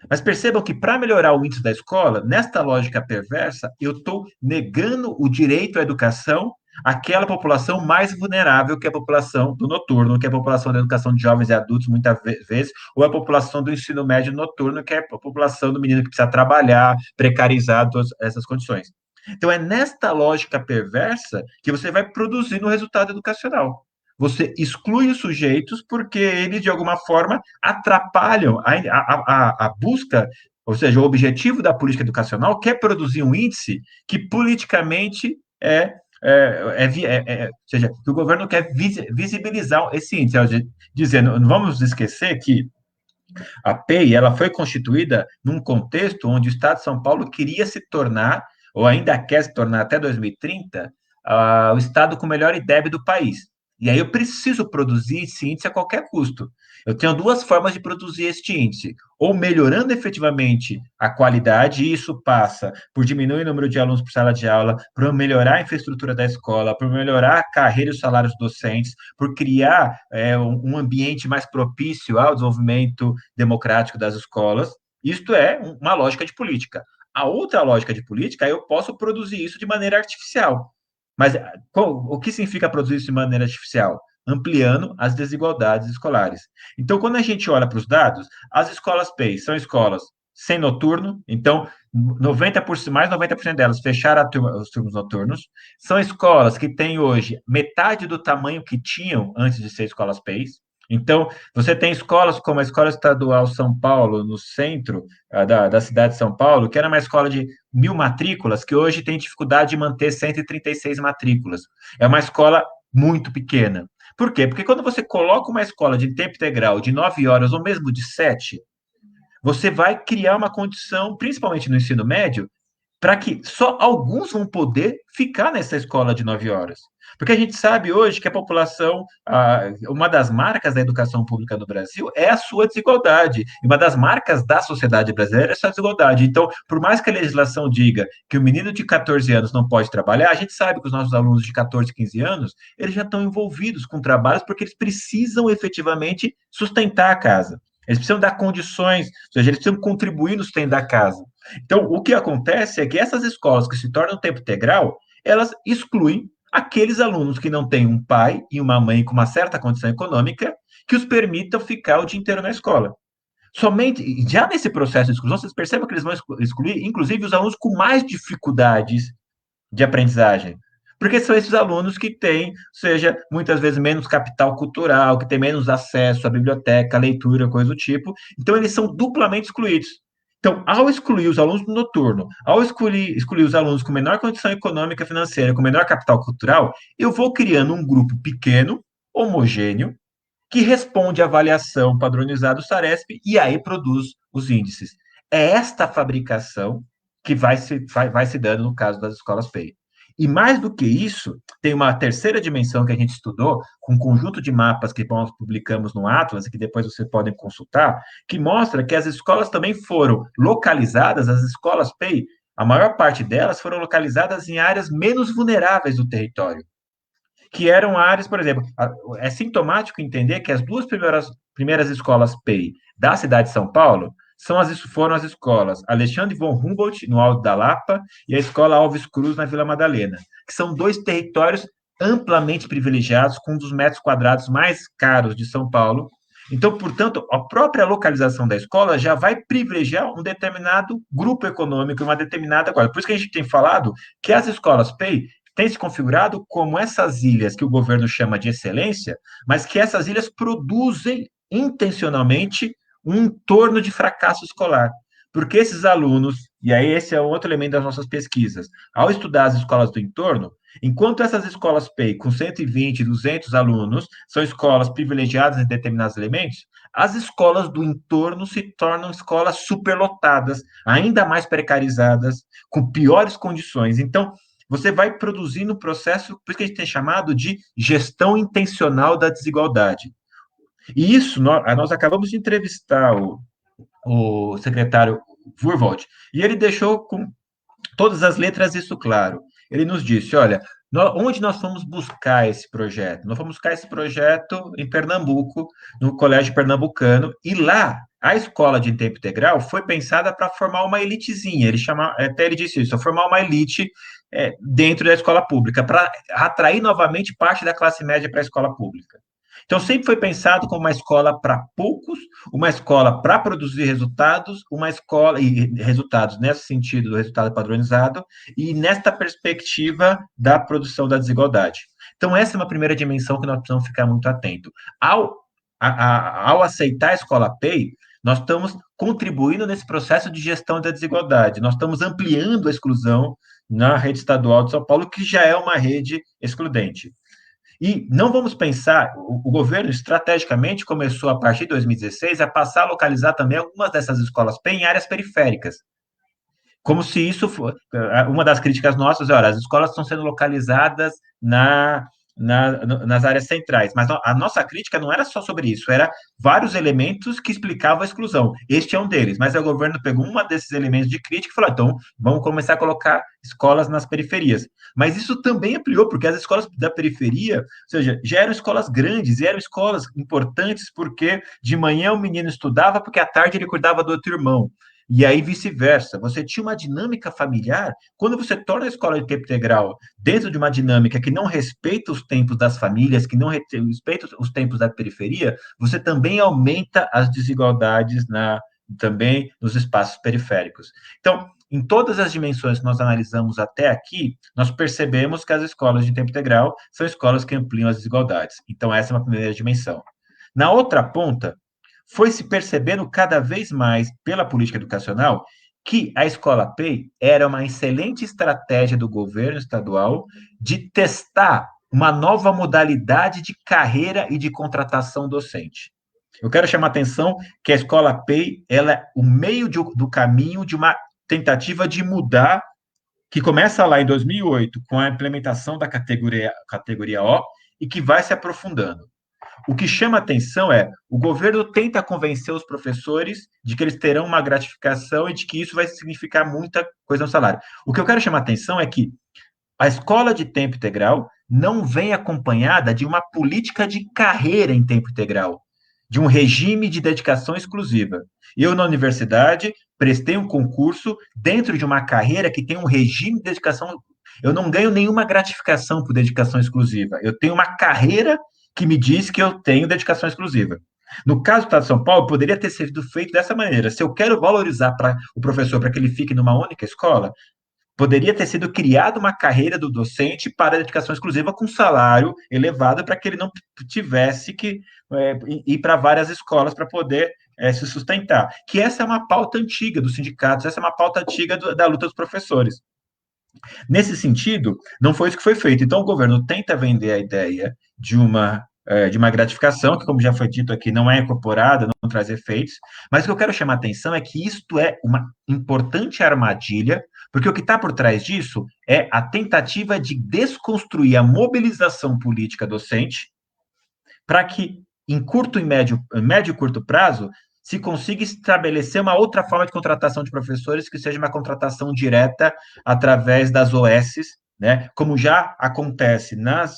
Mas percebam que para melhorar o índice da escola, nesta lógica perversa, eu estou negando o direito à educação àquela população mais vulnerável, que é a população do noturno, que é a população da educação de jovens e adultos, muitas vezes, ou a população do ensino médio noturno, que é a população do menino que precisa trabalhar, precarizar todas essas condições. Então, é nesta lógica perversa que você vai produzir no resultado educacional. Você exclui os sujeitos porque eles, de alguma forma, atrapalham a busca, ou seja, o objetivo da política educacional, que é produzir um índice que politicamente ou seja, que o governo quer visibilizar esse índice, dizendo, não vamos esquecer que a PEI ela foi constituída num contexto onde o Estado de São Paulo queria se tornar, ou ainda quer se tornar até 2030, o Estado com o melhor IDEB do país. E aí eu preciso produzir esse índice a qualquer custo. Eu tenho duas formas de produzir este índice. Ou melhorando efetivamente a qualidade, e isso passa por diminuir o número de alunos por sala de aula, por melhorar a infraestrutura da escola, por melhorar a carreira e os salários dos docentes, por criar um ambiente mais propício ao desenvolvimento democrático das escolas. Isto é uma lógica de política. a outra lógica de política, eu posso produzir isso de maneira artificial. Mas o que significa produzir isso de maneira artificial? Ampliando as desigualdades escolares. Então, quando a gente olha para os dados, as escolas PEI são escolas sem noturno, então 90%, mais 90% delas fecharam os turnos noturnos. São escolas que têm hoje metade do tamanho que tinham antes de ser escolas PEIs. Então, você tem escolas como a Escola Estadual São Paulo, no centro da cidade de São Paulo, que era uma escola de 1.000 matrículas, que hoje tem dificuldade de manter 136 matrículas. É uma escola muito pequena. Por quê? Porque quando você coloca uma escola de tempo integral de 9 horas ou mesmo de 7, você vai criar uma condição, principalmente no ensino médio, para que só alguns vão poder ficar nessa escola de 9 horas. Porque a gente sabe hoje que a população, uma das marcas da educação pública no Brasil é a sua desigualdade. E uma das marcas da sociedade brasileira é essa desigualdade. Então, por mais que a legislação diga que o menino de 14 anos não pode trabalhar, a gente sabe que os nossos alunos de 14, 15 anos, eles já estão envolvidos com trabalhos porque eles precisam efetivamente sustentar a casa. Eles precisam dar condições, ou seja, eles precisam contribuir no sustento da casa. Então, o que acontece é que essas escolas que se tornam tempo integral, elas excluem aqueles alunos que não têm um pai e uma mãe com uma certa condição econômica que os permitam ficar o dia inteiro na escola. Somente, já nesse processo de exclusão, vocês percebem que eles vão excluir, inclusive, os alunos com mais dificuldades de aprendizagem. Porque são esses alunos que têm, seja, muitas vezes menos capital cultural, que têm menos acesso à biblioteca, à leitura, coisa do tipo. Então, eles são duplamente excluídos. Então, ao excluir os alunos do noturno, ao excluir os alunos com menor condição econômica e financeira, com menor capital cultural, eu vou criando um grupo pequeno, homogêneo, que responde à avaliação padronizada do Saresp e aí produz os índices. É esta fabricação que vai se dando no caso das escolas PEI. E mais do que isso, tem uma terceira dimensão que a gente estudou, com um conjunto de mapas que nós publicamos no Atlas, e que depois vocês podem consultar, que mostra que as escolas também foram localizadas, as escolas PEI, a maior parte delas foram localizadas em áreas menos vulneráveis do território, que eram áreas, por exemplo, é sintomático entender que as duas primeiras escolas PEI da cidade de São Paulo foram as escolas Alexandre von Humboldt, no Alto da Lapa, e a escola Alves Cruz, na Vila Madalena, que são dois territórios amplamente privilegiados, com um dos metros quadrados mais caros de São Paulo. Então, portanto, a própria localização da escola já vai privilegiar um determinado grupo econômico, uma determinada coisa. Por isso que a gente tem falado que as escolas PEI têm se configurado como essas ilhas que o governo chama de excelência, mas que essas ilhas produzem intencionalmente um entorno de fracasso escolar. Porque esses alunos, e aí esse é outro elemento das nossas pesquisas, ao estudar as escolas do entorno, enquanto essas escolas PEI com 120, 200 alunos são escolas privilegiadas em determinados elementos, as escolas do entorno se tornam escolas superlotadas, ainda mais precarizadas, com piores condições. Então, você vai produzindo um processo, por isso que a gente tem chamado de gestão intencional da desigualdade. E isso, nós acabamos de entrevistar o secretário Furwald, e ele deixou com todas as letras isso claro. Ele nos disse, olha, onde nós fomos buscar esse projeto? Nós fomos buscar esse projeto em Pernambuco, no Colégio Pernambucano, e lá, a escola de tempo integral foi pensada para formar uma elitezinha, até ele disse isso, formar uma elite dentro da escola pública, para atrair novamente parte da classe média para a escola pública. Então, sempre foi pensado como uma escola para poucos, uma escola para produzir resultados, uma escola, e resultados nesse sentido do resultado padronizado, e nesta perspectiva da produção da desigualdade. Então, essa é uma primeira dimensão que nós precisamos ficar muito atento. Ao aceitar a escola PEI, nós estamos contribuindo nesse processo de gestão da desigualdade, nós estamos ampliando a exclusão na rede estadual de São Paulo, que já é uma rede excludente. E não vamos pensar, o governo estrategicamente começou a partir de 2016 a passar a localizar também algumas dessas escolas PEI em áreas periféricas. Como se isso for, uma das críticas nossas, olha, as escolas estão sendo localizadas nas áreas centrais, mas a nossa crítica não era só sobre isso, era vários elementos que explicavam a exclusão. Este é um deles, mas o governo pegou um desses elementos de crítica e falou, então, vamos começar a colocar escolas nas periferias. Mas isso também ampliou, porque as escolas da periferia, ou seja, já eram escolas grandes, e eram escolas importantes, porque de manhã o menino estudava, porque à tarde ele cuidava do outro irmão. E aí, vice-versa, você tinha uma dinâmica familiar. Quando você torna a escola de tempo integral dentro de uma dinâmica que não respeita os tempos das famílias, que não respeita os tempos da periferia, você também aumenta as desigualdades também nos espaços periféricos. Então, em todas as dimensões que nós analisamos até aqui, nós percebemos que as escolas de tempo integral são escolas que ampliam as desigualdades. Então, essa é uma primeira dimensão. Na outra ponta, foi se percebendo cada vez mais pela política educacional que a escola PEI era uma excelente estratégia do governo estadual de testar uma nova modalidade de carreira e de contratação docente. Eu quero chamar a atenção que a escola PEI ela é o meio do caminho de uma tentativa de mudar, que começa lá em 2008, com a implementação da categoria O, e que vai se aprofundando. O que chama atenção é, o governo tenta convencer os professores de que eles terão uma gratificação e de que isso vai significar muita coisa no salário. O que eu quero chamar atenção é que a escola de tempo integral não vem acompanhada de uma política de carreira em tempo integral, de um regime de dedicação exclusiva. Eu, na universidade, prestei um concurso dentro de uma carreira que tem um regime de dedicação. Eu não ganho nenhuma gratificação por dedicação exclusiva. Eu tenho uma carreira que me diz que eu tenho dedicação exclusiva. No caso do Estado de São Paulo, poderia ter sido feito dessa maneira. Se eu quero valorizar o professor para que ele fique numa única escola, poderia ter sido criada uma carreira do docente para dedicação exclusiva com salário elevado para que ele não tivesse que ir para várias escolas para poder se sustentar. Que essa é uma pauta antiga dos sindicatos, essa é uma pauta antiga da luta dos professores. Nesse sentido, não foi isso que foi feito. Então, o governo tenta vender a ideia de uma gratificação, que, como já foi dito aqui, não é incorporada, não traz efeitos, mas o que eu quero chamar a atenção é que isto é uma importante armadilha, porque o que está por trás disso é a tentativa de desconstruir a mobilização política docente para que, em curto e médio e curto prazo, se consiga estabelecer uma outra forma de contratação de professores, que seja uma contratação direta através das OSs, né, como já acontece nas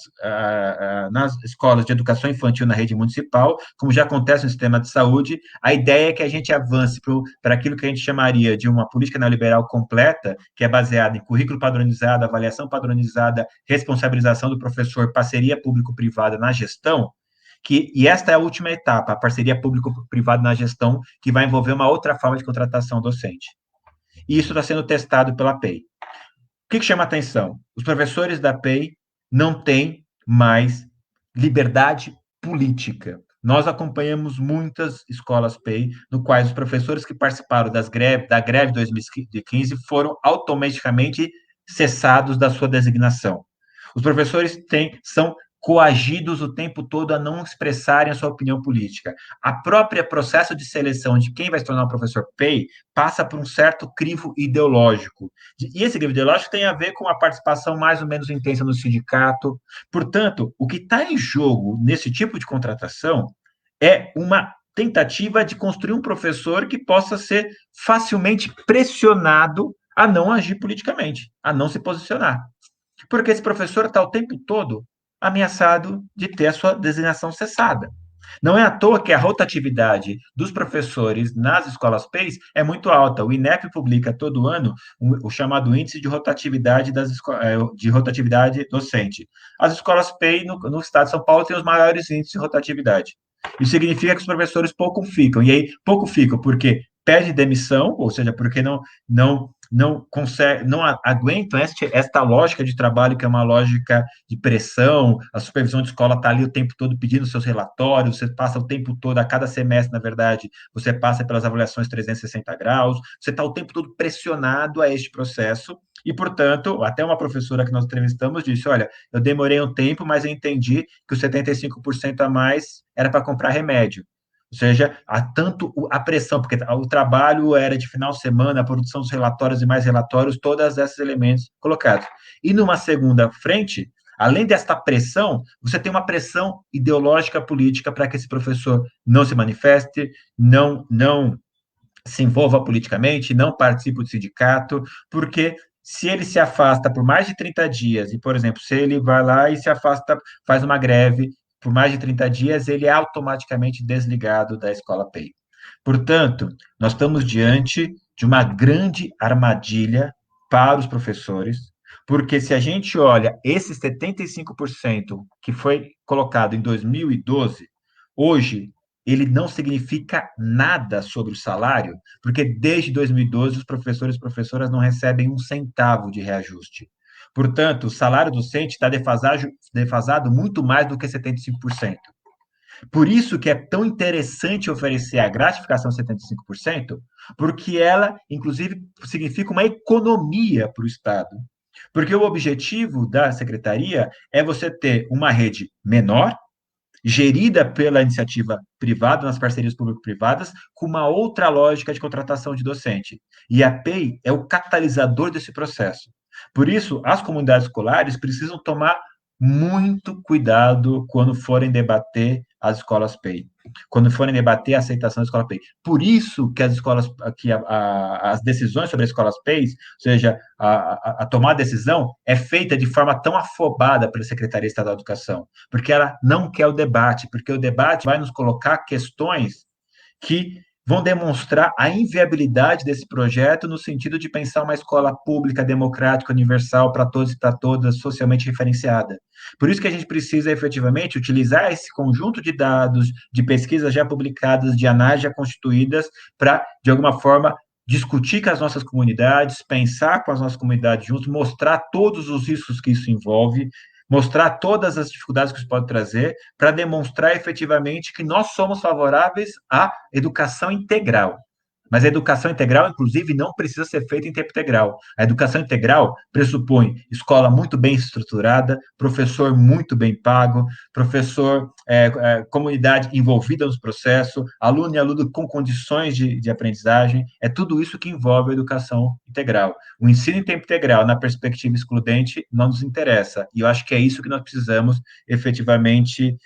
escolas de educação infantil na rede municipal, como já acontece no sistema de saúde. A ideia é que a gente avance para aquilo que a gente chamaria de uma política neoliberal completa, que é baseada em currículo padronizado, avaliação padronizada, responsabilização do professor, parceria público-privada na gestão, e esta é a última etapa, a parceria público-privada na gestão, que vai envolver uma outra forma de contratação docente. E isso está sendo testado pela PEI. O que chama atenção? Os professores da PEI não têm mais liberdade política. Nós acompanhamos muitas escolas PEI, no quais os professores que participaram da greve de 2015 foram automaticamente cessados da sua designação. Os professores são coagidos o tempo todo a não expressarem a sua opinião política. A própria processo de seleção de quem vai se tornar um professor PEI passa por um certo crivo ideológico. E esse crivo ideológico tem a ver com a participação mais ou menos intensa no sindicato. Portanto, o que está em jogo nesse tipo de contratação é uma tentativa de construir um professor que possa ser facilmente pressionado a não agir politicamente, a não se posicionar. Porque esse professor está o tempo todo ameaçado de ter a sua designação cessada. Não é à toa que a rotatividade dos professores nas escolas PEIs é muito alta. O INEP publica todo ano o chamado Índice de Rotatividade Docente. As escolas PEI no estado de São Paulo têm os maiores índices de rotatividade. Isso significa que os professores pouco ficam. E aí, pouco ficam porque pede demissão, ou seja, porque não aguentam esta lógica de trabalho, que é uma lógica de pressão. A supervisão de escola está ali o tempo todo pedindo seus relatórios, você passa o tempo todo, a cada semestre, na verdade, você passa pelas avaliações 360 graus, você está o tempo todo pressionado a este processo, e, portanto, até uma professora que nós entrevistamos disse, olha, eu demorei um tempo, mas eu entendi que os 75% a mais era para comprar remédio. Ou seja, há tanto a pressão, porque o trabalho era de final de semana, a produção dos relatórios e mais relatórios, todos esses elementos colocados. E numa segunda frente, além desta pressão, você tem uma pressão ideológica política para que esse professor não se manifeste, não se envolva politicamente, não participe do sindicato, porque se ele se afasta por mais de 30 dias, e, por exemplo, se ele vai lá e se afasta, faz uma greve, por mais de 30 dias, ele é automaticamente desligado da escola PEI. Portanto, nós estamos diante de uma grande armadilha para os professores, porque se a gente olha esse 75% que foi colocado em 2012, hoje ele não significa nada sobre o salário, porque desde 2012 os professores e professoras não recebem um centavo de reajuste. Portanto, o salário docente está defasado muito mais do que 75%. Por isso que é tão interessante oferecer a gratificação 75%, porque ela, inclusive, significa uma economia para o Estado. Porque o objetivo da secretaria é você ter uma rede menor, gerida pela iniciativa privada, nas parcerias público-privadas, com uma outra lógica de contratação de docente. E a PEI é o catalisador desse processo. Por isso, as comunidades escolares precisam tomar muito cuidado quando forem debater as escolas PEI, quando forem debater a aceitação da escola PEI. Por isso que as escolas, que as decisões sobre as escolas PEI, ou seja, a tomar decisão, é feita de forma tão afobada pela Secretaria Estadual de Educação, porque ela não quer o debate, porque o debate vai nos colocar questões que vão demonstrar a inviabilidade desse projeto no sentido de pensar uma escola pública, democrática, universal, para todos e para todas, socialmente referenciada. Por isso que a gente precisa, efetivamente, utilizar esse conjunto de dados, de pesquisas já publicadas, de análises já constituídas, para, de alguma forma, discutir com as nossas comunidades, pensar com as nossas comunidades juntos, mostrar todos os riscos que isso envolve, mostrar todas as dificuldades que isso pode trazer, para demonstrar efetivamente que nós somos favoráveis à educação integral. Mas a educação integral, inclusive, não precisa ser feita em tempo integral. A educação integral pressupõe escola muito bem estruturada, professor muito bem pago, professor, comunidade envolvida no processo, aluno e aluno com condições de aprendizagem. É tudo isso que envolve a educação integral. O ensino em tempo integral, na perspectiva excludente, não nos interessa. E eu acho que é isso que nós precisamos, efetivamente,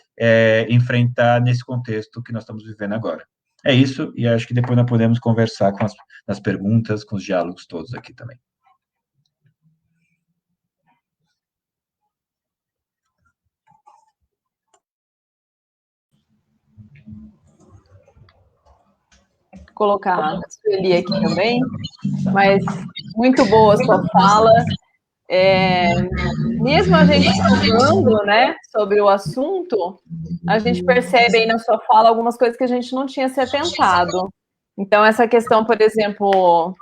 enfrentar nesse contexto que nós estamos vivendo agora. É isso, e acho que depois nós podemos conversar com as perguntas, com os diálogos todos aqui também. Vou colocar a Sueli aqui também, mas muito boa a sua fala. Mesmo a gente falando, né, sobre o assunto, a gente percebe aí na sua fala algumas coisas que a gente não tinha se atentado. Então, essa questão, por exemplo,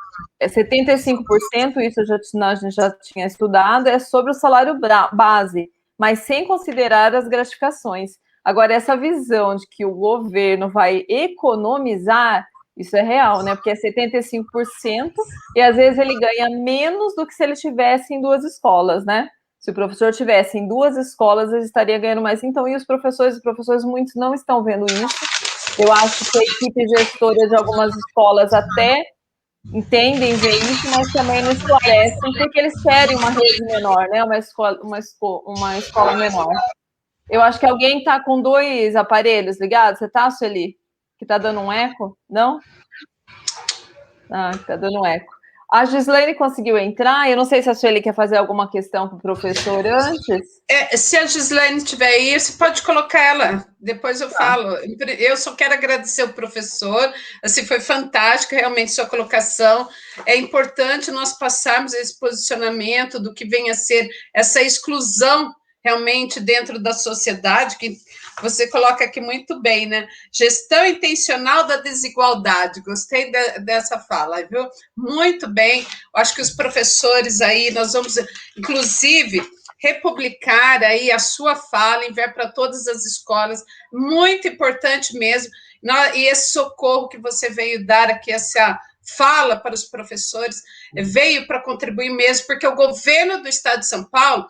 75%, isso a gente já tinha estudado, é sobre o salário base, mas sem considerar as gratificações. Agora, essa visão de que o governo vai economizar, isso é real, né? Porque é 75% e às vezes ele ganha menos do que se ele estivesse em duas escolas, né? Se o professor tivesse em duas escolas, ele estaria ganhando mais. Então, e os professores muitos não estão vendo isso. Eu acho que a equipe gestora de algumas escolas até entendem ver isso, mas também não esclarecem, porque eles querem uma rede menor, né? Uma escola menor. Eu acho que alguém está com 2 aparelhos ligados. Você está, Sueli? Que está dando um eco? Não? Ah, está dando um eco. A Gislaine conseguiu entrar. Eu não sei se a Sueli quer fazer alguma questão para o professor antes. Se a Gislaine estiver aí, você pode colocar ela. Depois eu falo. Eu só quero agradecer o professor. Assim, foi fantástico, realmente, sua colocação. É importante nós passarmos esse posicionamento do que vem a ser essa exclusão realmente dentro da sociedade, que você coloca aqui muito bem, né? Gestão intencional da desigualdade. Gostei dessa fala, viu? Muito bem. Acho que os professores aí, nós vamos, inclusive, republicar aí a sua fala, enviar para todas as escolas. Muito importante mesmo. E esse socorro que você veio dar aqui, essa fala para os professores, veio para contribuir mesmo, porque o governo do Estado de São Paulo,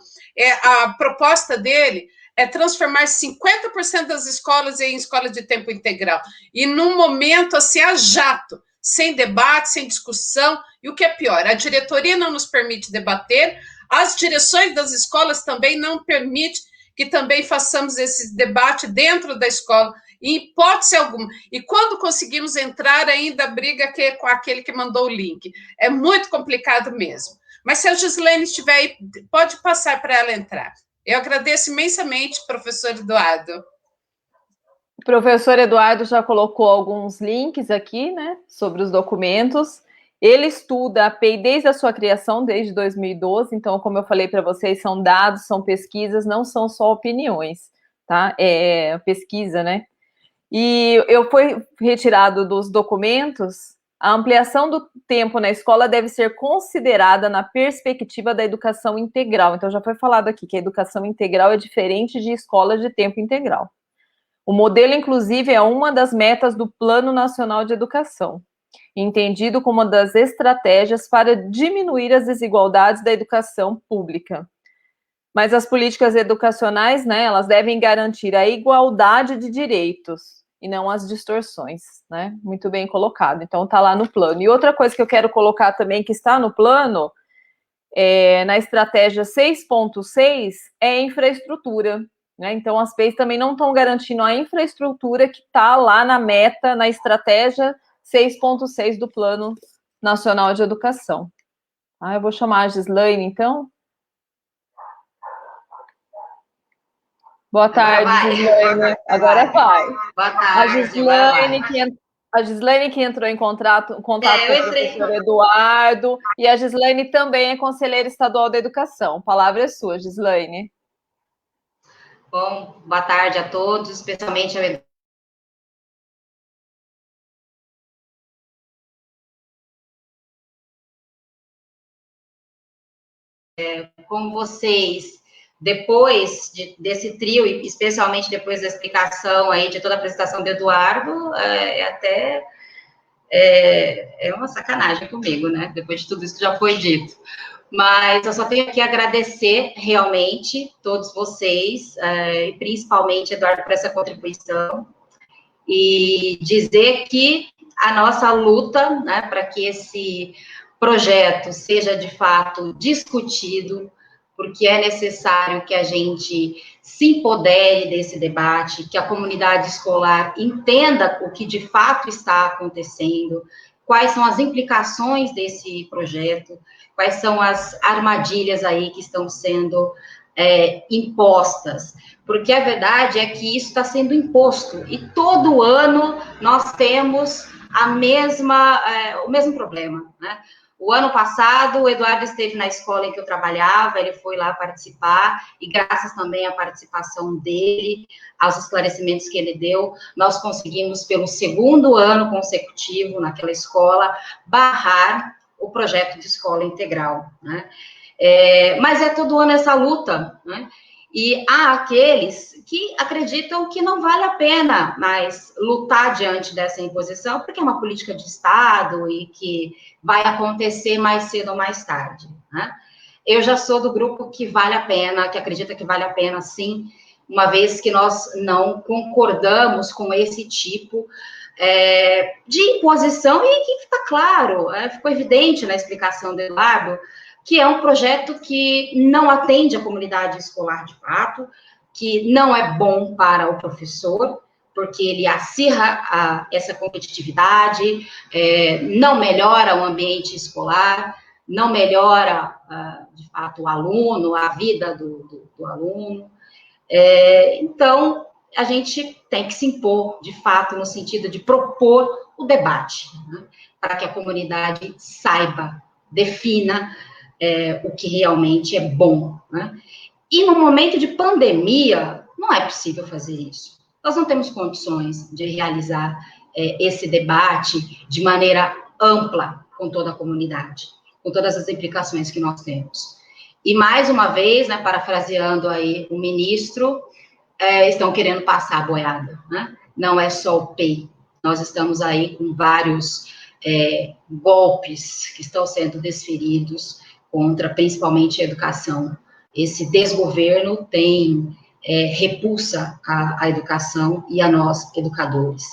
a proposta dele é transformar 50% das escolas em escola de tempo integral. E num momento assim, a jato, sem debate, sem discussão, e o que é pior, a diretoria não nos permite debater, as direções das escolas também não permitem que também façamos esse debate dentro da escola, em hipótese alguma. E quando conseguimos entrar, ainda briga com aquele que mandou o link. É muito complicado mesmo. Mas se a Gislaine estiver aí, pode passar para ela entrar. Eu agradeço imensamente, professor Eduardo. O professor Eduardo já colocou alguns links aqui, né, sobre os documentos. Ele estuda a APEI desde a sua criação, desde 2012, então, como eu falei para vocês, são dados, são pesquisas, não são só opiniões, tá? É pesquisa, né? E eu fui retirado dos documentos, a ampliação do tempo na escola deve ser considerada na perspectiva da educação integral. Então, já foi falado aqui que a educação integral é diferente de escola de tempo integral. O modelo, inclusive, é uma das metas do Plano Nacional de Educação, entendido como uma das estratégias para diminuir as desigualdades da educação pública. Mas as políticas educacionais, né, elas devem garantir a igualdade de direitos e não as distorções, né? Muito bem colocado. Então, está lá no plano. E outra coisa que eu quero colocar também, que está no plano, na estratégia 6.6, é a infraestrutura, né? Então, as PEIs também não estão garantindo a infraestrutura que está lá na meta, na estratégia 6.6 do Plano Nacional de Educação. Eu vou chamar a Gislaine, então. Boa tarde, Gislaine. Agora vai. Boa tarde. A Gislaine que entrou em contato com o professor Eduardo, e a Gislaine também é conselheira estadual da educação. A palavra é sua, Gislaine. Bom, boa tarde a todos, especialmente ao Eduardo. Com vocês, depois desse trio, e especialmente depois da explicação aí de toda a apresentação do Eduardo, é uma sacanagem comigo, né? Depois de tudo isso que já foi dito. Mas eu só tenho que agradecer realmente todos vocês, e principalmente Eduardo por essa contribuição, e dizer que a nossa luta, né, para que esse projeto seja de fato discutido, porque é necessário que a gente se empodere desse debate, que a comunidade escolar entenda o que de fato está acontecendo, quais são as implicações desse projeto, quais são as armadilhas aí que estão sendo impostas, porque a verdade é que isso está sendo imposto, e todo ano nós temos o mesmo problema, né? O ano passado, o Eduardo esteve na escola em que eu trabalhava, ele foi lá participar, e graças também à participação dele, aos esclarecimentos que ele deu, nós conseguimos, pelo segundo ano consecutivo naquela escola, barrar o projeto de escola integral, né? Mas é todo ano essa luta, né? E há aqueles que acreditam que não vale a pena mais lutar diante dessa imposição, porque é uma política de Estado e que vai acontecer mais cedo ou mais tarde, né? Eu já sou do grupo que vale a pena, que acredita que vale a pena, sim, uma vez que nós não concordamos com esse tipo de imposição, e que fica claro, ficou evidente na explicação do Eduardo, que é um projeto que não atende a comunidade escolar de fato, que não é bom para o professor, porque ele acirra essa competitividade, não melhora o ambiente escolar, não melhora, de fato, o aluno, a vida do aluno. Então, a gente tem que se impor, de fato, no sentido de propor o debate, né, para que a comunidade saiba, defina o que realmente é bom, né? E no momento de pandemia, não é possível fazer isso. Nós não temos condições de realizar esse debate de maneira ampla com toda a comunidade, com todas as implicações que nós temos. E, mais uma vez, né, parafraseando aí o ministro, estão querendo passar a boiada, né? Não é só o PEI. Nós estamos aí com vários golpes que estão sendo desferidos contra, principalmente, a educação. Esse desgoverno tem repulsa à educação e a nós, educadores.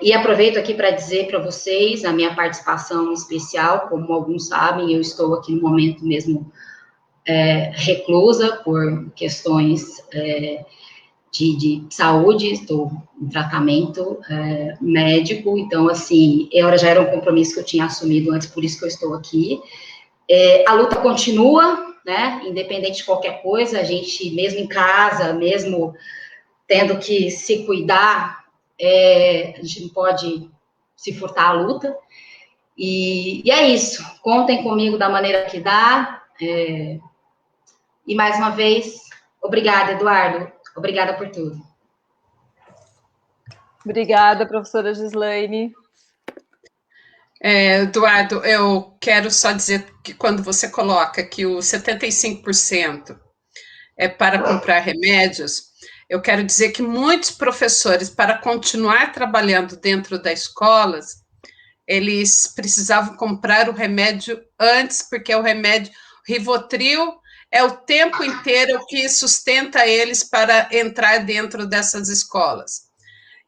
E aproveito aqui para dizer para vocês, a minha participação especial, como alguns sabem, eu estou aqui no momento mesmo reclusa por questões de saúde, estou em tratamento médico, então, assim, já era um compromisso que eu tinha assumido antes, por isso que eu estou aqui. A luta continua, né, independente de qualquer coisa, a gente, mesmo em casa, mesmo tendo que se cuidar, a gente não pode se furtar à luta, E é isso. Contem comigo da maneira que dá. E mais uma vez, obrigada, Eduardo. Obrigada por tudo. Obrigada, professora Gislaine. Eduardo, eu quero só dizer que quando você coloca que o 75% é para comprar remédios, eu quero dizer que muitos professores, para continuar trabalhando dentro das escolas, eles precisavam comprar o remédio antes, porque o remédio Rivotril é o tempo inteiro que sustenta eles para entrar dentro dessas escolas.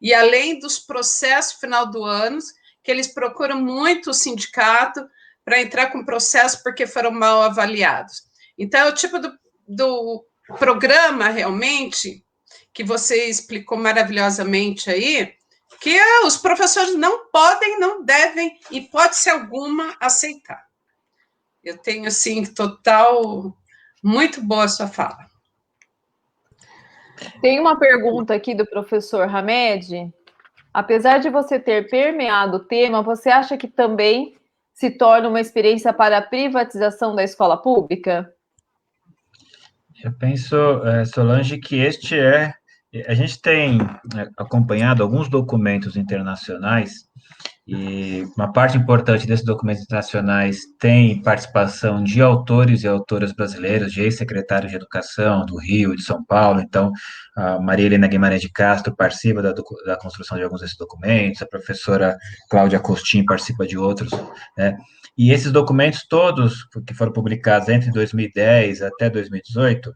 E além dos processos final do ano, que eles procuram muito o sindicato para entrar com processo porque foram mal avaliados. Então, é o tipo do programa, realmente, que você explicou maravilhosamente aí, que os professores não podem, não devem, hipótese alguma, aceitar. Eu tenho, assim, total... Muito boa a sua fala. Tem uma pergunta aqui do professor Hamed. Apesar de você ter permeado o tema, você acha que também se torna uma experiência para a privatização da escola pública? Eu penso, Solange, que a gente tem acompanhado alguns documentos internacionais, e uma parte importante desses documentos internacionais tem participação de autores e autoras brasileiros, de ex-secretários de Educação do Rio e de São Paulo. Então, a Maria Helena Guimarães de Castro participa da construção de alguns desses documentos, a professora Cláudia Costin participa de outros, né? E esses documentos todos, que foram publicados entre 2010 até 2018,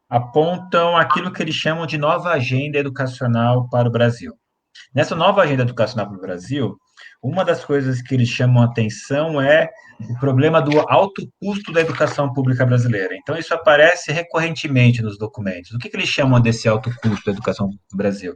apontam aquilo que eles chamam de nova agenda educacional para o Brasil. Nessa nova agenda educacional para o Brasil, uma das coisas que eles chamam a atenção é o problema do alto custo da educação pública brasileira. Então, isso aparece recorrentemente nos documentos. O que eles chamam desse alto custo da educação no Brasil?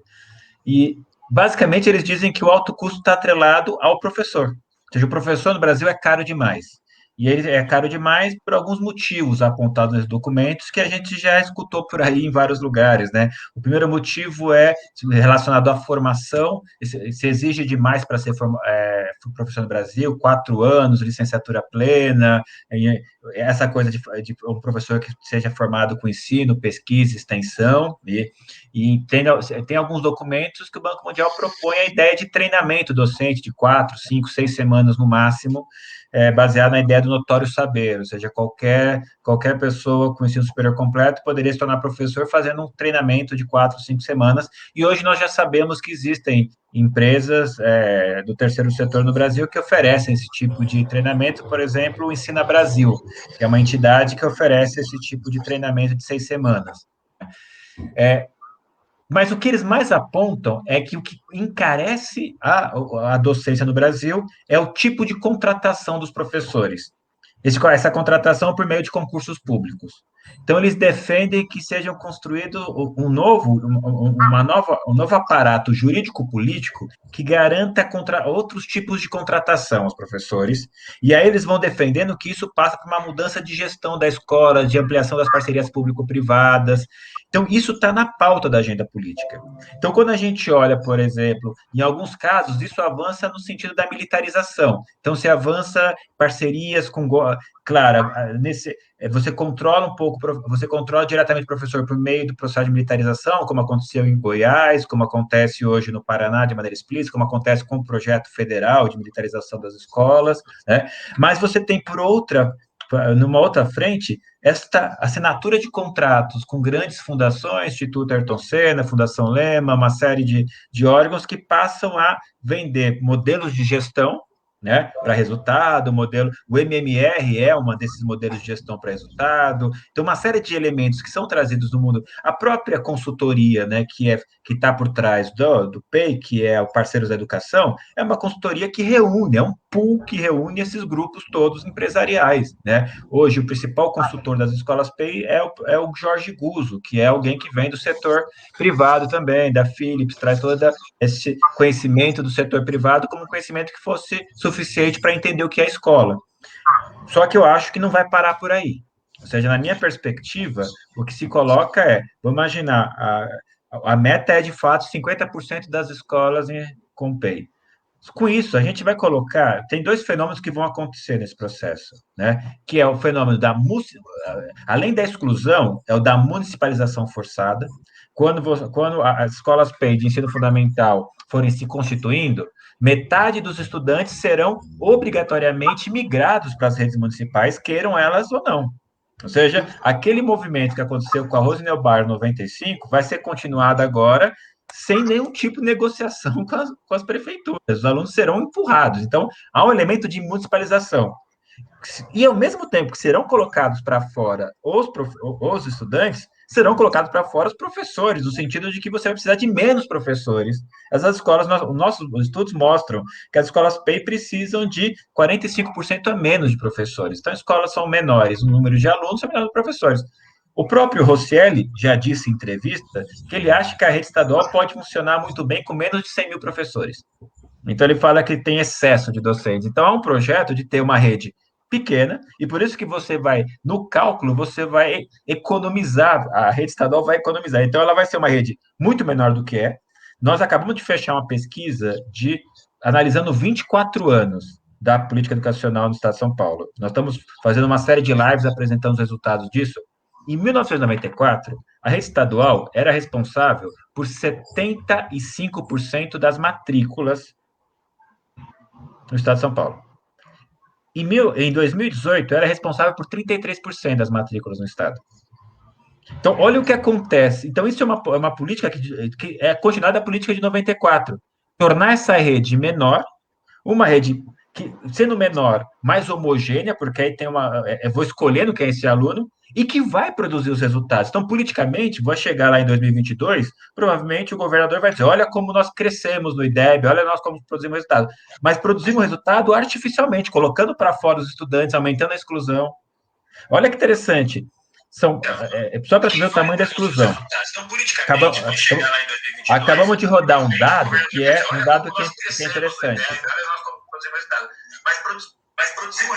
E, basicamente, eles dizem que o alto custo está atrelado ao professor. Ou seja, o professor no Brasil é caro demais. E ele é caro demais por alguns motivos apontados nos documentos que a gente já escutou por aí em vários lugares, né? O primeiro motivo é relacionado à formação, se exige demais para ser professor no Brasil, 4 anos, licenciatura plena, essa coisa de um professor que seja formado com ensino, pesquisa, extensão, e tem alguns documentos que o Banco Mundial propõe a ideia de treinamento docente de 4, 5, 6 semanas no máximo, baseado na ideia do notório saber, ou seja, qualquer pessoa com ensino superior completo poderia se tornar professor fazendo um treinamento de 4, 5 semanas, e hoje nós já sabemos que existem empresas do terceiro setor no Brasil que oferecem esse tipo de treinamento, por exemplo, o Ensina Brasil, que é uma entidade que oferece esse tipo de treinamento de 6 semanas. Mas o que eles mais apontam é que o que encarece a docência no Brasil é o tipo de contratação dos professores. Essa contratação por meio de concursos públicos. Então, eles defendem que seja construído um novo aparato jurídico-político que garanta outros tipos de contratação aos professores, e aí eles vão defendendo que isso passa por uma mudança de gestão da escola, de ampliação das parcerias público-privadas. Então, isso está na pauta da agenda política. Então, quando a gente olha, por exemplo, em alguns casos, isso avança no sentido da militarização. Então, se avança parcerias com... Claro, você controla você controla diretamente o professor por meio do processo de militarização, como aconteceu em Goiás, como acontece hoje no Paraná de maneira explícita, como acontece com o projeto federal de militarização das escolas, né? Mas você tem, numa outra frente, esta assinatura de contratos com grandes fundações, Instituto Ayrton Senna, Fundação Lema, uma série de órgãos que passam a vender modelos de gestão, né, para resultado, o MMR é um desses modelos de gestão para resultado. Então, uma série de elementos que são trazidos do mundo. A própria consultoria, né, que está por trás do PEI, que é o Parceiros da Educação, é uma consultoria que é um pool que reúne esses grupos todos empresariais, né? Hoje, o principal consultor das escolas PEI é o Jorge Guzzo, que é alguém que vem do setor privado também, da Philips, traz todo esse conhecimento do setor privado como um conhecimento que fosse suficiente para entender o que é a escola. Só que eu acho que não vai parar por aí. Ou seja, na minha perspectiva, o que se coloca vamos imaginar, a meta é, de fato, 50% das escolas com PEI. Com isso, a gente vai colocar... Tem dois fenômenos que vão acontecer nesse processo, né? Que é o fenômeno além da exclusão, é o da municipalização forçada. Quando as escolas PEI de ensino fundamental forem se constituindo, metade dos estudantes serão obrigatoriamente migrados para as redes municipais, queiram elas ou não. Ou seja, aquele movimento que aconteceu com a Rose Neubauer em 95 vai ser continuado agora sem nenhum tipo de negociação com as prefeituras. Os alunos serão empurrados. Então, há um elemento de municipalização. E, ao mesmo tempo que serão colocados para fora os estudantes, serão colocados para fora os professores, no sentido de que você vai precisar de menos professores. Essas escolas, nossos estudos mostram que as escolas PEI precisam de 45% a menos de professores. Então, as escolas são menores, o número de alunos são menores de professores. O próprio Rosselli já disse em entrevista que ele acha que a rede estadual pode funcionar muito bem com menos de 100 mil professores. Então, ele fala que tem excesso de docentes. Então, é um projeto de ter uma rede pequena, e por isso que você vai, no cálculo, você vai economizar, a rede estadual vai economizar. Então, ela vai ser uma rede muito menor do que é. Nós acabamos de fechar uma pesquisa analisando 24 anos da política educacional no Estado de São Paulo. Nós estamos fazendo uma série de lives apresentando os resultados disso. Em 1994, a rede estadual era responsável por 75% das matrículas no Estado de São Paulo. Em 2018, era responsável por 33% das matrículas no Estado. Então, olha o que acontece. Então, isso é uma política que é a continuidade da política de 94. Tornar essa rede menor, uma rede que, sendo menor, mais homogênea, porque aí tem vou escolhendo quem é esse aluno, e que vai produzir os resultados. Então, politicamente, vou chegar lá em 2022, provavelmente o governador vai dizer, olha como nós crescemos no IDEB, olha nós como produzimos resultado. Mas produzimos resultado artificialmente, colocando para fora os estudantes, aumentando a exclusão. Olha que interessante. Só para ver o tamanho da exclusão. Acabamos de rodar um dado que é um dado que é interessante.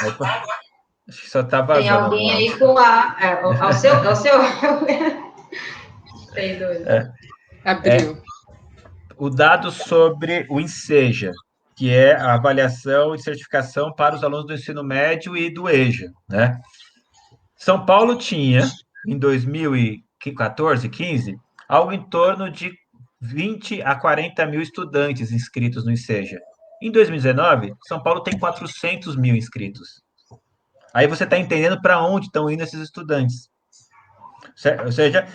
Opa. Acho que só está vazando. Tem alguém aí com ao seu. Tem dois. Abriu. O dado sobre o INSEJA, que é a avaliação e certificação para os alunos do ensino médio e do EJA, né? São Paulo tinha, em 2014, 15, algo em torno de 20 a 40 mil estudantes inscritos no INSEJA. Em 2019, São Paulo tem 400 mil inscritos. Aí você está entendendo para onde estão indo esses estudantes. Ou seja,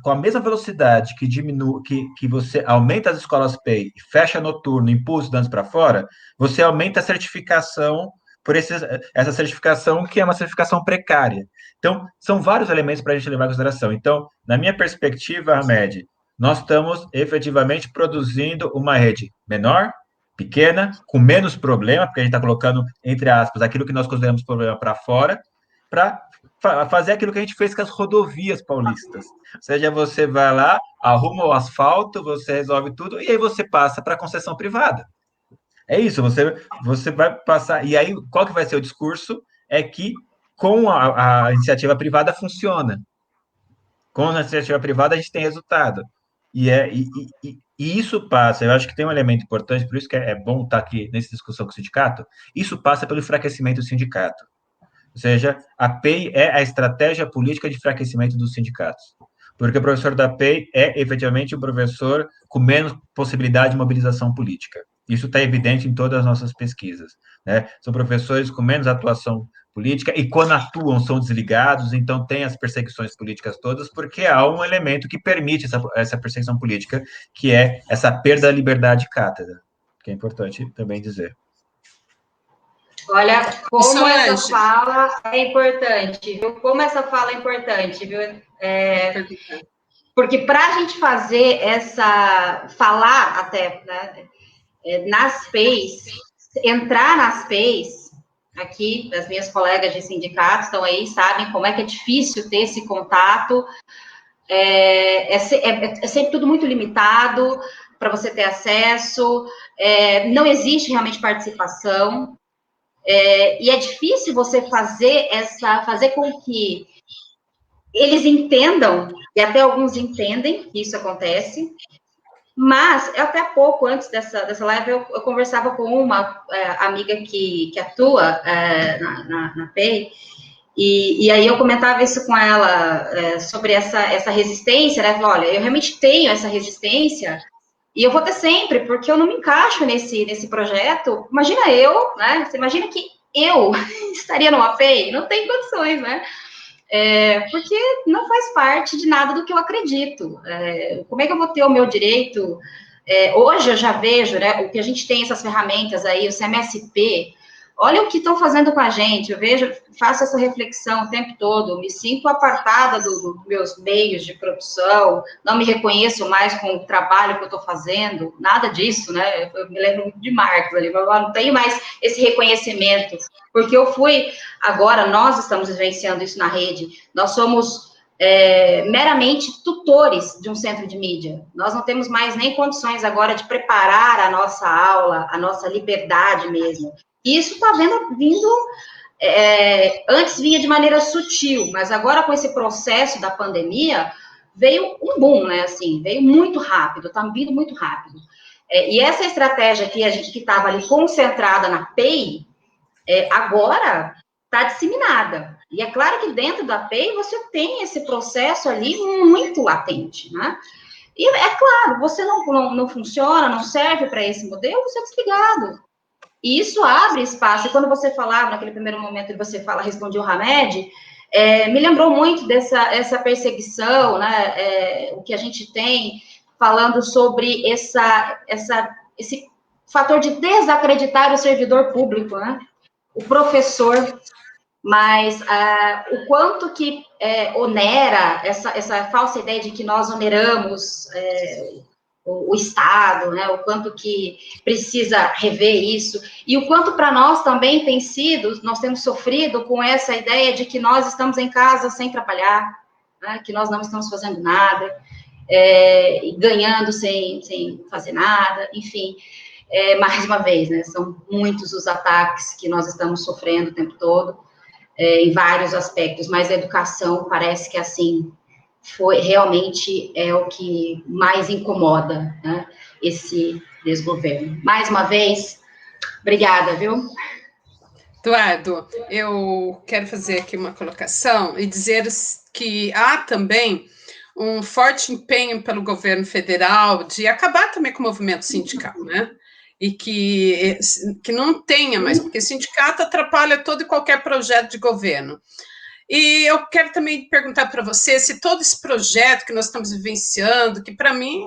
com a mesma velocidade que você aumenta as escolas PEI, fecha noturno, impulsa os estudantes para fora, você aumenta a certificação essa certificação que é uma certificação precária. Então, são vários elementos para a gente levar em consideração. Então, na minha perspectiva, Ahmed, nós estamos efetivamente produzindo uma rede menor, pequena, com menos problema, porque a gente está colocando, entre aspas, aquilo que nós consideramos problema para fora, para fazer aquilo que a gente fez com as rodovias paulistas. Ou seja, você vai lá, arruma o asfalto, você resolve tudo, e aí você passa para a concessão privada. É isso, você vai passar... E aí, qual que vai ser o discurso? É que com a iniciativa privada funciona. Com a iniciativa privada a gente tem resultado. E isso passa, eu acho que tem um elemento importante, por isso que é bom estar aqui nessa discussão com o sindicato, isso passa pelo enfraquecimento do sindicato. Ou seja, a PEI é a estratégia política de enfraquecimento dos sindicatos. Porque o professor da PEI é, efetivamente, um professor com menos possibilidade de mobilização política. Isso está evidente em todas as nossas pesquisas, né? São professores com menos atuação política e, quando atuam, são desligados, então tem as perseguições políticas todas, porque há um elemento que permite essa perseguição política, que é essa perda da liberdade de cátedra, que é importante também dizer. Olha, como essa fala é importante, viu? Como essa fala é importante, viu? Porque para a gente fazer falar até, né, nas PEIs, entrar nas PEIs, aqui, as minhas colegas de sindicato estão aí, sabem como é que é difícil ter esse contato, é sempre tudo muito limitado para você ter acesso, não existe realmente participação, e é difícil você fazer com que eles entendam, e até alguns entendem que isso acontece, Mas, até pouco antes dessa live, eu conversava com uma amiga que atua na PEI, e aí eu comentava isso com ela, sobre essa resistência, né? Olha, eu realmente tenho essa resistência, e eu vou ter sempre, porque eu não me encaixo nesse projeto. Imagina eu, né? Você imagina que eu estaria numa PEI? Não tem condições, né? Porque não faz parte de nada do que eu acredito. Como é que eu vou ter o meu direito? Hoje eu já vejo, né, o que a gente tem, essas ferramentas aí, o CMSP, olha o que estão fazendo com a gente, eu vejo, faço essa reflexão o tempo todo, me sinto apartada dos meus meios de produção, não me reconheço mais com o trabalho que eu estou fazendo, nada disso, né, eu me lembro de Marcos ali, eu não tenho mais esse reconhecimento, porque agora nós estamos vivenciando isso na rede, nós somos meramente tutores de um centro de mídia. Nós não temos mais nem condições agora de preparar a nossa aula, a nossa liberdade mesmo. E isso está vindo, antes vinha de maneira sutil, mas agora com esse processo da pandemia, veio um boom, né, assim, veio muito rápido, está vindo muito rápido. E essa estratégia que a gente que estava ali concentrada na PEI, agora está disseminada. E é claro que dentro da PEI você tem esse processo ali muito latente, né? E é claro, você não funciona, não serve para esse modelo, você é desligado. E isso abre espaço. E quando você falava, naquele primeiro momento que você respondia o Hamed, me lembrou muito essa perseguição, né? O que a gente tem falando sobre esse fator de desacreditar o servidor público, né? O professor, mas o quanto que onera essa falsa ideia de que nós oneramos o Estado, né, o quanto que precisa rever isso, e o quanto para nós também tem sido, nós temos sofrido com essa ideia de que nós estamos em casa sem trabalhar, né, que nós não estamos fazendo nada, ganhando sem fazer nada, enfim, mais uma vez, né, são muitos os ataques que nós estamos sofrendo o tempo todo, em vários aspectos, mas a educação parece que, assim, realmente o que mais incomoda, né, esse desgoverno. Mais uma vez, obrigada, viu? Eduardo, eu quero fazer aqui uma colocação e dizer que há também um forte empenho pelo governo federal de acabar também com o movimento sindical, né? E que não tenha mais, porque sindicato atrapalha todo e qualquer projeto de governo. E eu quero também perguntar para você se todo esse projeto que nós estamos vivenciando, que para mim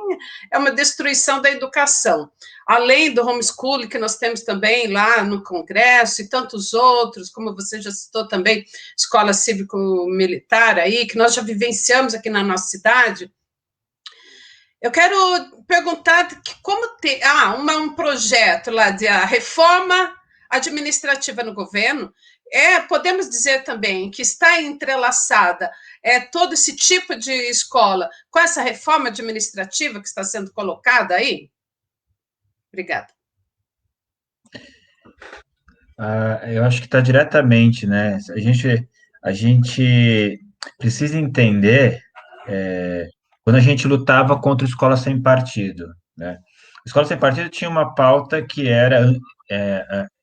é uma destruição da educação, além do homeschooling que nós temos também lá no Congresso e tantos outros, como você já citou também, escola cívico-militar aí, que nós já vivenciamos aqui na nossa cidade. Eu quero perguntar como ter um projeto lá de a reforma administrativa no governo, podemos dizer também que está entrelaçada todo esse tipo de escola com essa reforma administrativa que está sendo colocada aí? Obrigada. Eu acho que está diretamente, né? A gente precisa entender quando a gente lutava contra a escola sem partido, né? A escola sem partido tinha uma pauta que era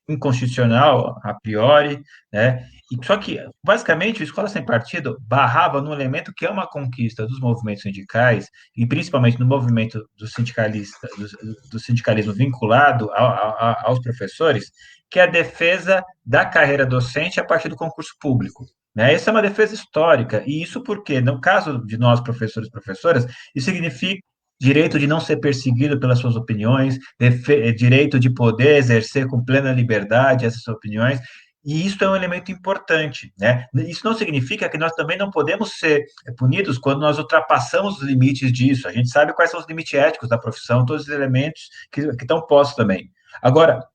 inconstitucional, a priori, né? Só que, basicamente, a escola sem partido barrava num elemento que é uma conquista dos movimentos sindicais, e principalmente no movimento do sindicalismo vinculado aos professores, que é a defesa da carreira docente a partir do concurso público. Né? Essa é uma defesa histórica, e isso porque, no caso de nós, professores e professoras, isso significa direito de não ser perseguido pelas suas opiniões, direito de poder exercer com plena liberdade essas opiniões, e isso é um elemento importante, né? Isso não significa que nós também não podemos ser punidos quando nós ultrapassamos os limites disso. A gente sabe quais são os limites éticos da profissão, todos os elementos que estão postos também. Agora,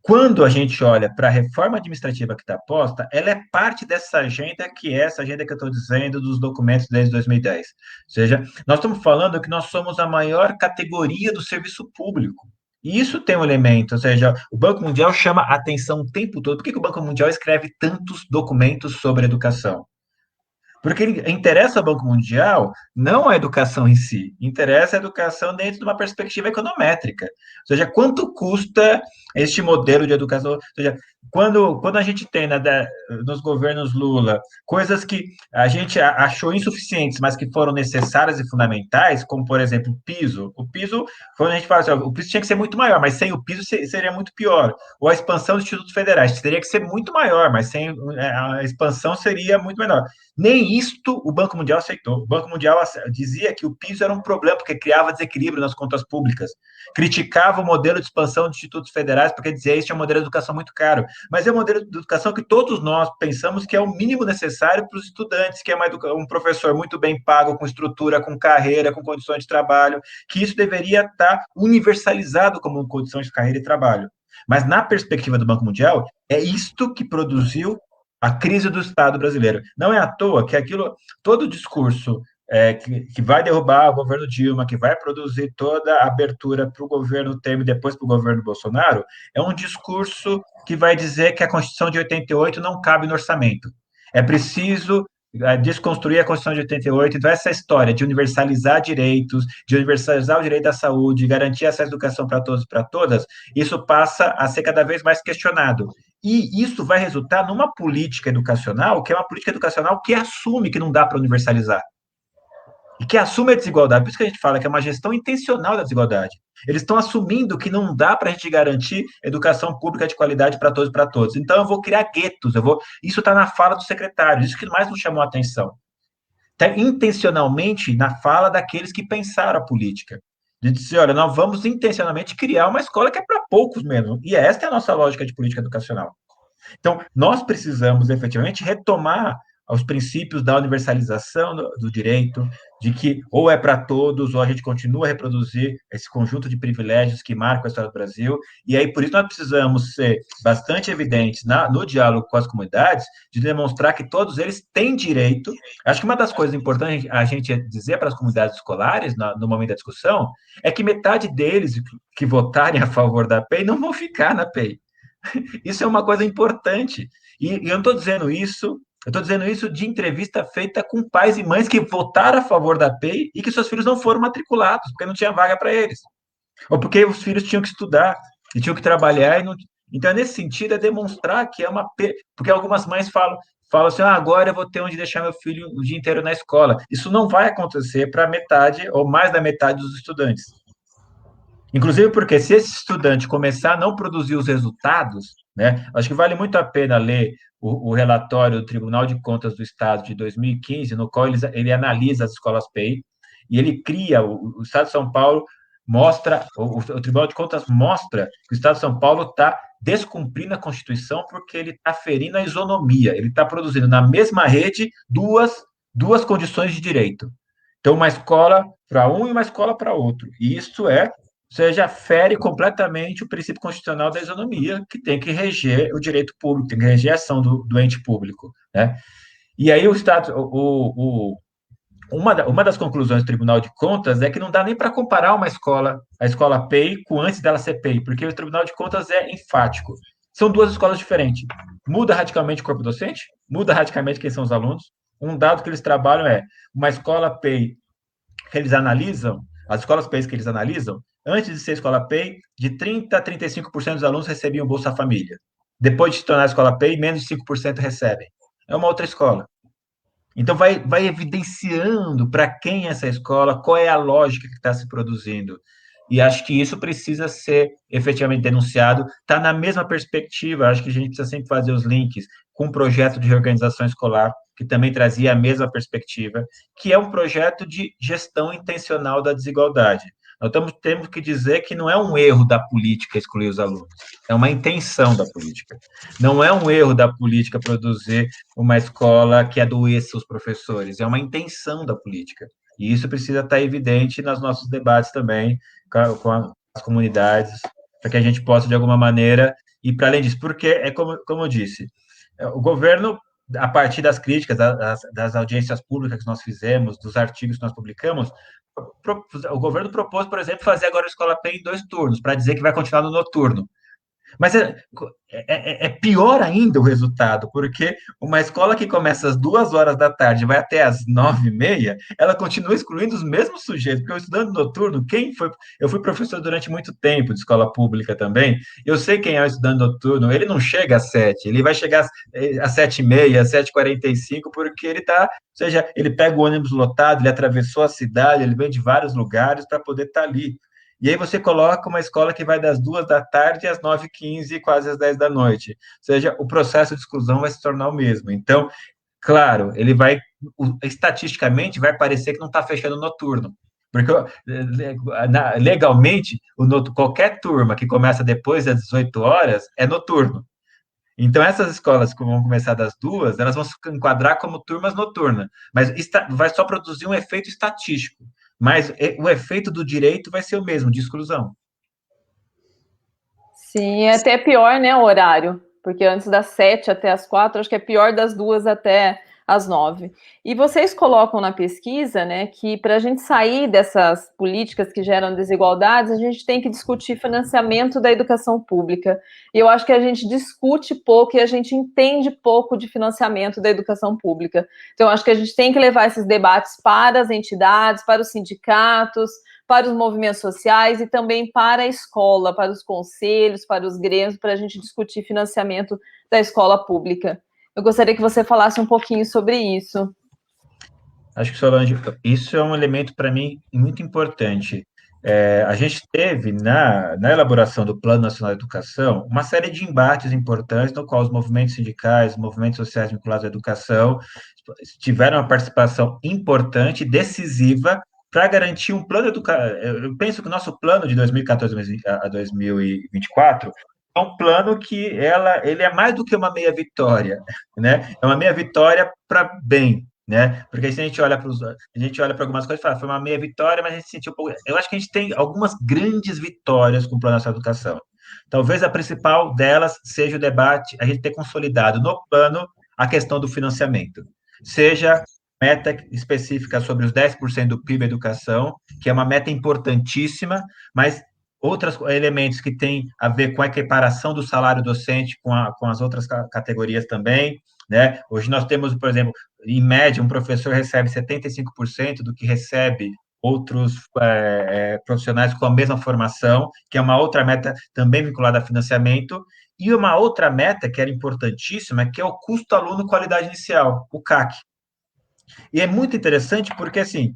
quando a gente olha para a reforma administrativa que está posta, ela é parte dessa agenda que é essa agenda que eu estou dizendo dos documentos desde 2010. Ou seja, nós estamos falando que nós somos a maior categoria do serviço público. E isso tem um elemento, ou seja, o Banco Mundial chama atenção o tempo todo. Por que o Banco Mundial escreve tantos documentos sobre educação? Porque interessa ao Banco Mundial não a educação em si, interessa a educação dentro de uma perspectiva econométrica. Ou seja, quanto custa este modelo de educação? Ou seja, quando a gente tem nos governos Lula coisas que a gente achou insuficientes, mas que foram necessárias e fundamentais, como, por exemplo, o piso, quando a gente fala assim, o piso tinha que ser muito maior, mas sem o piso seria muito pior. Ou a expansão dos institutos federais, teria que ser muito maior, mas sem a expansão seria muito menor. Nem isto o Banco Mundial aceitou. O Banco Mundial dizia que o piso era um problema, porque criava desequilíbrio nas contas públicas. Criticava o modelo de expansão dos institutos federais, porque dizia que este é um modelo de educação muito caro. Mas é um modelo de educação que todos nós pensamos que é o mínimo necessário para os estudantes, que é um professor muito bem pago, com estrutura, com carreira, com condições de trabalho, que isso deveria estar universalizado como condições de carreira e trabalho. Mas, na perspectiva do Banco Mundial, é isto que produziu a crise do Estado brasileiro. Não é à toa que todo o discurso que vai derrubar o governo Dilma, que vai produzir toda a abertura para o governo Temer e depois para o governo Bolsonaro, é um discurso que vai dizer que a Constituição de 88 não cabe no orçamento. É preciso desconstruir a Constituição de 88, então essa história de universalizar direitos, de universalizar o direito à saúde, garantir acesso à educação para todos e para todas, isso passa a ser cada vez mais questionado. E isso vai resultar numa política educacional, que é uma política educacional que assume que não dá para universalizar. E que assume a desigualdade. Por isso que a gente fala que é uma gestão intencional da desigualdade. Eles estão assumindo que não dá para a gente garantir educação pública de qualidade para todos e para todos. Então, eu vou criar guetos. Isso está na fala do secretário. Isso que mais nos chamou a atenção. Está intencionalmente na fala daqueles que pensaram a política. De dizer, olha, nós vamos intencionalmente criar uma escola que é para poucos mesmo. E esta é a nossa lógica de política educacional. Então, nós precisamos, efetivamente, retomar os princípios da universalização do direito, de que ou é para todos, ou a gente continua a reproduzir esse conjunto de privilégios que marcam a história do Brasil, e aí, por isso, nós precisamos ser bastante evidentes no diálogo com as comunidades, de demonstrar que todos eles têm direito. Acho que uma das coisas importantes a gente dizer para as comunidades escolares, no momento da discussão, é que metade deles que votarem a favor da PEI não vão ficar na PEI. Isso é uma coisa importante. E eu não estou dizendo isso, eu estou dizendo isso de entrevista feita com pais e mães que votaram a favor da PEI e que seus filhos não foram matriculados, porque não tinha vaga para eles. Ou porque os filhos tinham que estudar e tinham que trabalhar. Então, nesse sentido, é demonstrar que é uma... Porque algumas mães falam assim, agora eu vou ter onde deixar meu filho o dia inteiro na escola. Isso não vai acontecer para metade ou mais da metade dos estudantes. Inclusive porque se esse estudante começar a não produzir os resultados, né, acho que vale muito a pena ler o relatório do Tribunal de Contas do Estado de 2015, no qual ele analisa as escolas PEI, e ele cria, o Estado de São Paulo mostra, o Tribunal de Contas mostra que o Estado de São Paulo está descumprindo a Constituição porque ele está ferindo a isonomia, ele está produzindo na mesma rede duas condições de direito. Então, uma escola para um e uma escola para outro. E isso seja, fere completamente o princípio constitucional da isonomia, que tem que reger o direito público, tem que reger a ação do ente público, né? E aí o Estado, uma das conclusões do Tribunal de Contas é que não dá nem para comparar a escola PEI com antes dela ser PEI, porque o Tribunal de Contas é enfático. São duas escolas diferentes. Muda radicalmente o corpo docente, muda radicalmente quem são os alunos. Um dado que eles trabalham é uma escola PEI que eles analisam, as escolas PEI que eles analisam, antes de ser escola PEI, de 30% a 35% dos alunos recebiam Bolsa Família. Depois de se tornar escola PEI, menos de 5% recebem. É uma outra escola. Então, vai evidenciando para quem é essa escola, qual é a lógica que está se produzindo. E acho que isso precisa ser efetivamente denunciado. Está na mesma perspectiva, acho que a gente precisa sempre fazer os links com um projeto de reorganização escolar, que também trazia a mesma perspectiva, que é um projeto de gestão intencional da desigualdade. Nós temos que dizer que não é um erro da política excluir os alunos, é uma intenção da política. Não é um erro da política produzir uma escola que adoeça os professores, é uma intenção da política. E isso precisa estar evidente nos nossos debates também com as comunidades, para que a gente possa, de alguma maneira, ir para além disso. Porque, como eu disse, o governo, a partir das críticas, das audiências públicas que nós fizemos, dos artigos que nós publicamos, o governo propôs, por exemplo, fazer agora a escola PEI em 2 turnos, para dizer que vai continuar no noturno. Mas é pior ainda o resultado, porque uma escola que começa às 2 horas da tarde e vai até às 9h30, ela continua excluindo os mesmos sujeitos, porque o estudante noturno, eu fui professor durante muito tempo de escola pública também, eu sei quem é o estudante noturno, ele não chega às 7, ele vai chegar às 7h30, às 7h45, porque ele está, ou seja, ele pega o ônibus lotado, ele atravessou a cidade, ele vem de vários lugares para poder estar ali. E aí você coloca uma escola que vai das 2 da tarde às 9h15, quase às 10 da noite. Ou seja, o processo de exclusão vai se tornar o mesmo. Então, claro, estatisticamente, vai parecer que não está fechando noturno. Porque legalmente, qualquer turma que começa depois das 18 horas é noturno. Então, essas escolas que vão começar das 2, elas vão se enquadrar como turmas noturnas, mas vai só produzir um efeito estatístico. Mas o efeito do direito vai ser o mesmo, de exclusão. Sim, é até pior, né, o horário, porque antes das 7 até as 4, acho que é pior das 2 até as 9. E vocês colocam na pesquisa, né, que para a gente sair dessas políticas que geram desigualdades, a gente tem que discutir financiamento da educação pública. E eu acho que a gente discute pouco e a gente entende pouco de financiamento da educação pública. Então, eu acho que a gente tem que levar esses debates para as entidades, para os sindicatos, para os movimentos sociais e também para a escola, para os conselhos, para os grêmios, para a gente discutir financiamento da escola pública. Eu gostaria que você falasse um pouquinho sobre isso. Acho que, Solange, isso é um elemento, para mim, muito importante. A gente teve, na elaboração do Plano Nacional de Educação, uma série de embates importantes, no qual os movimentos sindicais, os movimentos sociais vinculados à educação, tiveram uma participação importante, decisiva, para garantir um plano educacional. Eu penso que o nosso plano de 2014 a 2024 é um plano que ele é mais do que uma meia vitória, né? É uma meia vitória para bem, né? Porque se a gente olha para algumas coisas e fala, foi uma meia vitória, mas a gente sentiu um pouco. Eu acho que a gente tem algumas grandes vitórias com o Plano Nacional de Educação. Talvez a principal delas seja o debate, a gente ter consolidado no plano a questão do financiamento. Seja meta específica sobre os 10% do PIB educação, que é uma meta importantíssima, mas outros elementos que têm a ver com a equiparação do salário docente com as outras categorias também, né? Hoje nós temos, por exemplo, em média, um professor recebe 75% do que recebe outros profissionais com a mesma formação, que é uma outra meta também vinculada a financiamento, e uma outra meta que era importantíssima, que é o custo aluno qualidade inicial, o CAC. E é muito interessante porque, assim,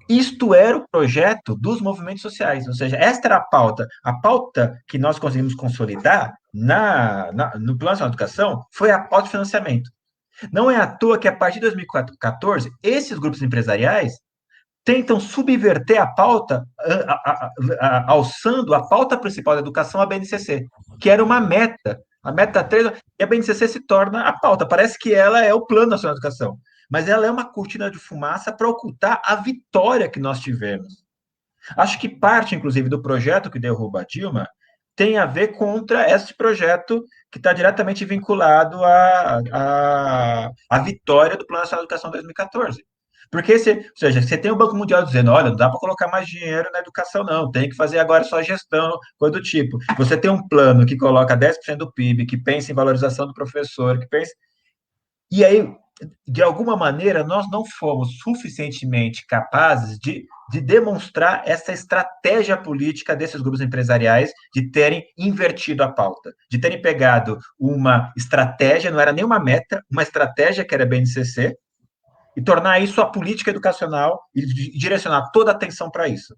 isto era o projeto dos movimentos sociais, ou seja, esta era a pauta que nós conseguimos consolidar no Plano Nacional de Educação foi a pauta de financiamento. Não é à toa que, a partir de 2014, esses grupos empresariais tentam subverter a pauta, alçando a pauta principal da educação, a BNCC, que era uma meta, a meta 3, e a BNCC se torna a pauta. Parece que ela é o Plano Nacional de Educação, mas ela é uma cortina de fumaça para ocultar a vitória que nós tivemos. Acho que parte, inclusive, do projeto que derruba a Dilma tem a ver contra esse projeto que está diretamente vinculado à vitória do Plano Nacional de Educação 2014. Porque, ou seja, você tem o Banco Mundial dizendo, olha, não dá para colocar mais dinheiro na educação, não, tem que fazer agora só gestão, coisa do tipo. Você tem um plano que coloca 10% do PIB, que pensa em valorização do professor, que pensa... E aí, de alguma maneira, nós não fomos suficientemente capazes de demonstrar essa estratégia política desses grupos empresariais de terem invertido a pauta, de terem pegado uma estratégia, não era nem uma meta, uma estratégia que era a BNCC, e tornar isso a política educacional e direcionar toda a atenção para isso.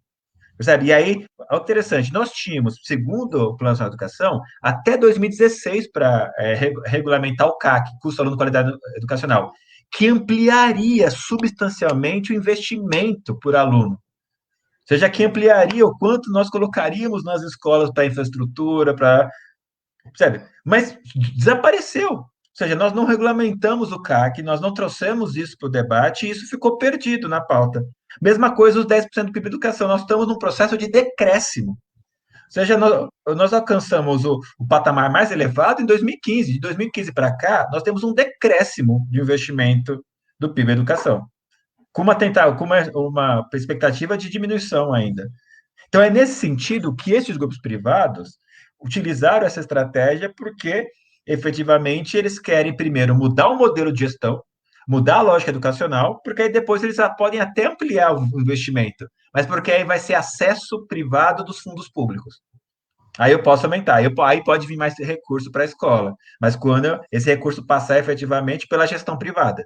Percebe? E aí, é interessante, nós tínhamos, segundo o Plano Nacional de Educação, até 2016 para regulamentar o CAC, Custo Aluno Qualidade Educacional, que ampliaria substancialmente o investimento por aluno. Ou seja, que ampliaria o quanto nós colocaríamos nas escolas para infraestrutura, percebe? Mas desapareceu. Ou seja, nós não regulamentamos o CAC, nós não trouxemos isso para o debate e isso ficou perdido na pauta. Mesma coisa os 10% do PIB de educação, nós estamos num processo de decréscimo. Ou seja, nós alcançamos o patamar mais elevado em 2015. De 2015 para cá, nós temos um decréscimo de investimento do PIB de educação, com uma expectativa de diminuição ainda. Então, é nesse sentido que esses grupos privados utilizaram essa estratégia porque, efetivamente, eles querem, primeiro, mudar o modelo de gestão, mudar a lógica educacional, porque aí depois eles podem até ampliar o investimento, mas porque aí vai ser acesso privado dos fundos públicos. Aí eu posso aumentar, aí pode vir mais recurso para a escola, mas quando esse recurso passar efetivamente pela gestão privada.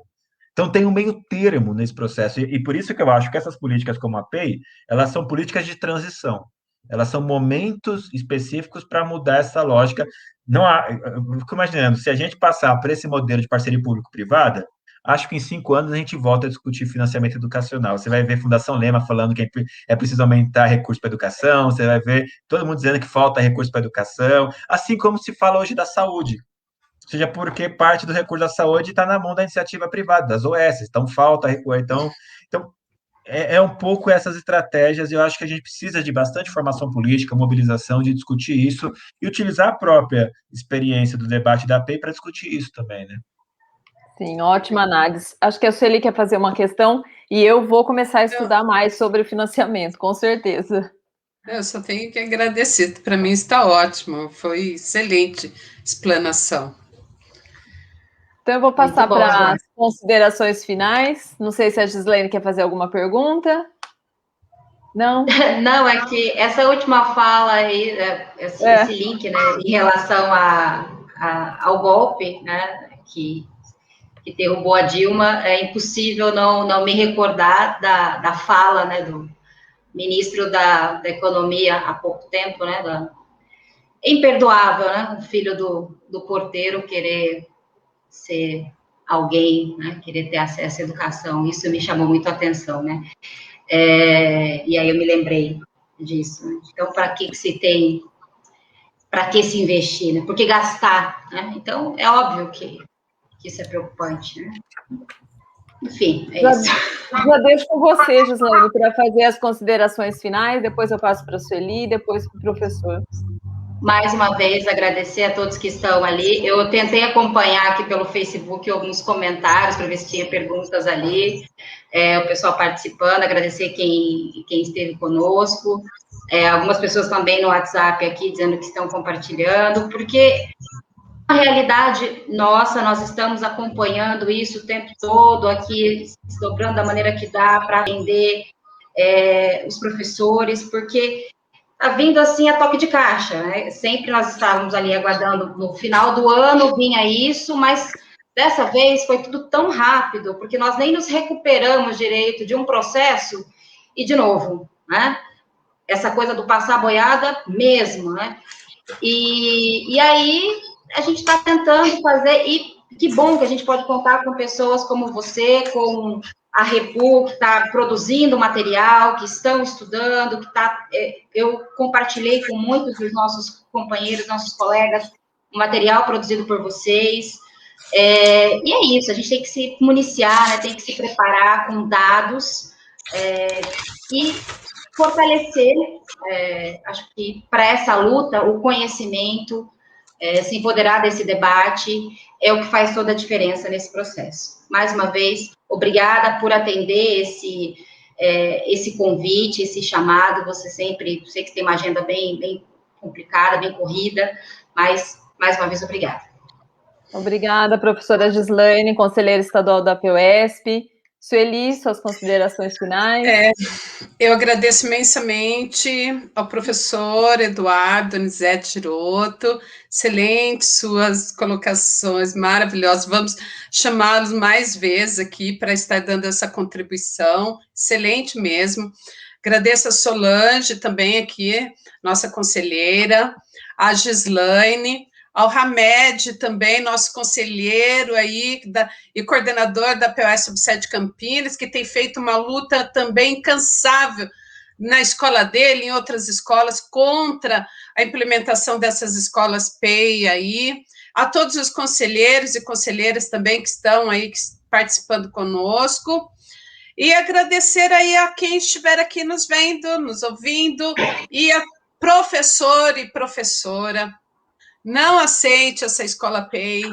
Então, tem um meio termo nesse processo, e por isso que eu acho que essas políticas como a PEI, elas são políticas de transição, elas são momentos específicos para mudar essa lógica. Não há, eu fico imaginando, se a gente passar por esse modelo de parceria público-privada, acho que em 5 anos a gente volta a discutir financiamento educacional. Você vai ver Fundação Lema falando que é preciso aumentar recursos para a educação, você vai ver todo mundo dizendo que falta recurso para a educação, assim como se fala hoje da saúde, seja porque parte do recurso da saúde está na mão da iniciativa privada, das OS, então falta recurso. Então é um pouco essas estratégias, e eu acho que a gente precisa de bastante formação política, mobilização, de discutir isso, e utilizar a própria experiência do debate da PEI para discutir isso também, né? Sim, ótima análise. Acho que a Sueli quer fazer uma questão, e eu vou começar a estudar mais sobre o financiamento, com certeza. Eu só tenho que agradecer, para mim está ótimo, foi excelente explanação. Então, eu vou passar para as considerações finais. Não sei se a Gislaine quer fazer alguma pergunta. Não? Não, é que essa última fala aí, esse link, né, em relação ao golpe, né, que derrubou a Dilma, é impossível não me recordar da fala, né, do ministro da Economia há pouco tempo, né, imperdoável, né, o filho do porteiro querer ser alguém, né, querer ter acesso à educação, isso me chamou muito a atenção, né, e aí eu me lembrei disso, né? Então, para que se investir, né, por que gastar, né, então é óbvio que isso é preocupante, né. Enfim, é isso. Já deixo com você, Gislaine, para fazer as considerações finais, depois eu passo para a Sueli, depois para o professor. Mais uma vez, agradecer a todos que estão ali. Eu tentei acompanhar aqui pelo Facebook alguns comentários para ver se tinha perguntas ali, o pessoal participando, agradecer quem esteve conosco, algumas pessoas também no WhatsApp aqui dizendo que estão compartilhando, porque a realidade nossa, nós estamos acompanhando isso o tempo todo aqui, se dobrando da maneira que dá para atender os professores, porque está vindo assim a toque de caixa, né? Sempre nós estávamos ali aguardando, no final do ano vinha isso, mas dessa vez foi tudo tão rápido, porque nós nem nos recuperamos direito de um processo e, de novo, né? Essa coisa do passar boiada mesmo, né? E aí a gente está tentando fazer, e que bom que a gente pode contar com pessoas como você, com a Repu, que está produzindo material, que estão estudando, que está... Eu compartilhei com muitos dos nossos companheiros, nossos colegas, o material produzido por vocês, e é isso, a gente tem que se municiar, né, tem que se preparar com dados, e fortalecer, acho que para essa luta, o conhecimento, se empoderar desse debate, é o que faz toda a diferença nesse processo. Mais uma vez, obrigada por atender esse convite, esse chamado. Você sempre, sei que tem uma agenda bem complicada, bem corrida, mas, mais uma vez, obrigada. Obrigada, professora Gislaine, conselheira estadual da PUESP. Sueli, suas considerações finais. Eu agradeço imensamente ao professor Eduardo Donizete Giroto, excelentes suas colocações maravilhosas, vamos chamá-los mais vezes aqui para estar dando essa contribuição, excelente mesmo. Agradeço a Solange também aqui, nossa conselheira, a Gislaine, ao Hamed também, nosso conselheiro aí e coordenador da POS Subsede Campinas, que tem feito uma luta também incansável na escola dele, em outras escolas, contra a implementação dessas escolas PEI aí, a todos os conselheiros e conselheiras também que estão aí participando conosco, e agradecer aí a quem estiver aqui nos vendo, nos ouvindo, e a professor e professora. Não aceite essa escola PEI,